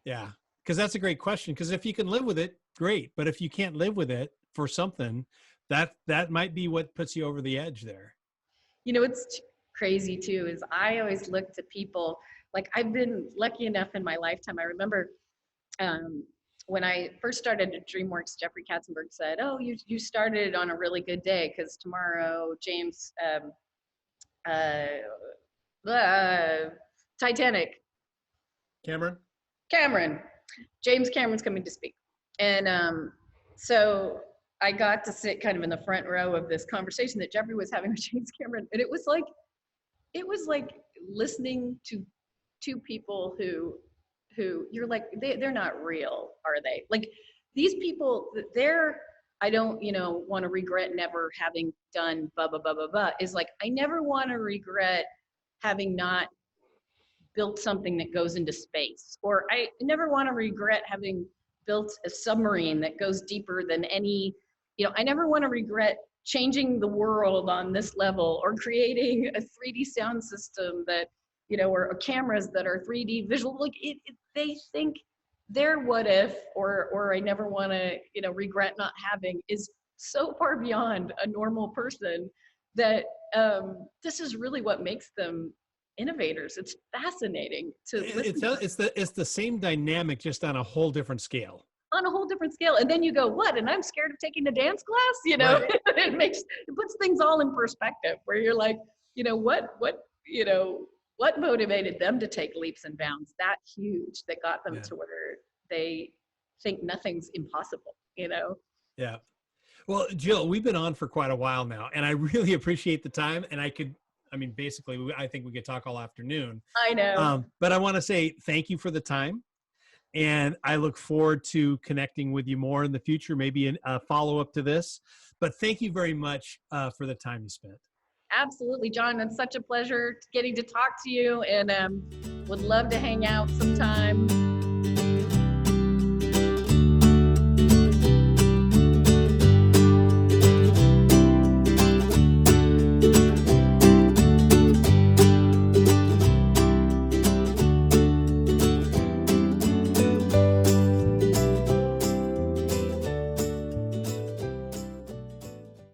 Yeah. Because that's a great question. Because if you can live with it, great. But if you can't live with it for something, that might be what puts you over the edge there. It's crazy too, is I always look to people, like I've been lucky enough in my lifetime. I remember when I first started at Dreamworks, Jeffrey Katzenberg said, "Oh, you started on a really good day because tomorrow James Titanic Cameron James Cameron's coming to speak." And so I got to sit kind of in the front row of this conversation that Jeffrey was having with James Cameron, and it was like listening to two people who you're like, they're not real, are they? Like these people, I don't, want to regret never having done blah, blah, blah, blah, blah, is like, I never want to regret having not built something that goes into space, or I never want to regret having built a submarine that goes deeper than any, I never want to regret changing the world on this level, or creating a 3D sound system that, or cameras that are 3D visual. Like they think their what if, or I never want to, regret not having, is so far beyond a normal person that this is really what makes them innovators. It's fascinating to listen to. It's the same dynamic, just on a whole different scale. On a whole different scale. And then you go, what? And I'm scared of taking a dance class, Right. It puts things all in perspective, where you're like, what motivated them to take leaps and bounds that huge that got them to where they think nothing's impossible, Yeah. Well, Jill, we've been on for quite a while now, and I really appreciate the time. And basically, I think we could talk all afternoon. I know. But I want to say thank you for the time. And I look forward to connecting with you more in the future, maybe in a follow-up to this. But thank you very much for the time you spent. Absolutely, John. It's such a pleasure getting to talk to you, and would love to hang out sometime.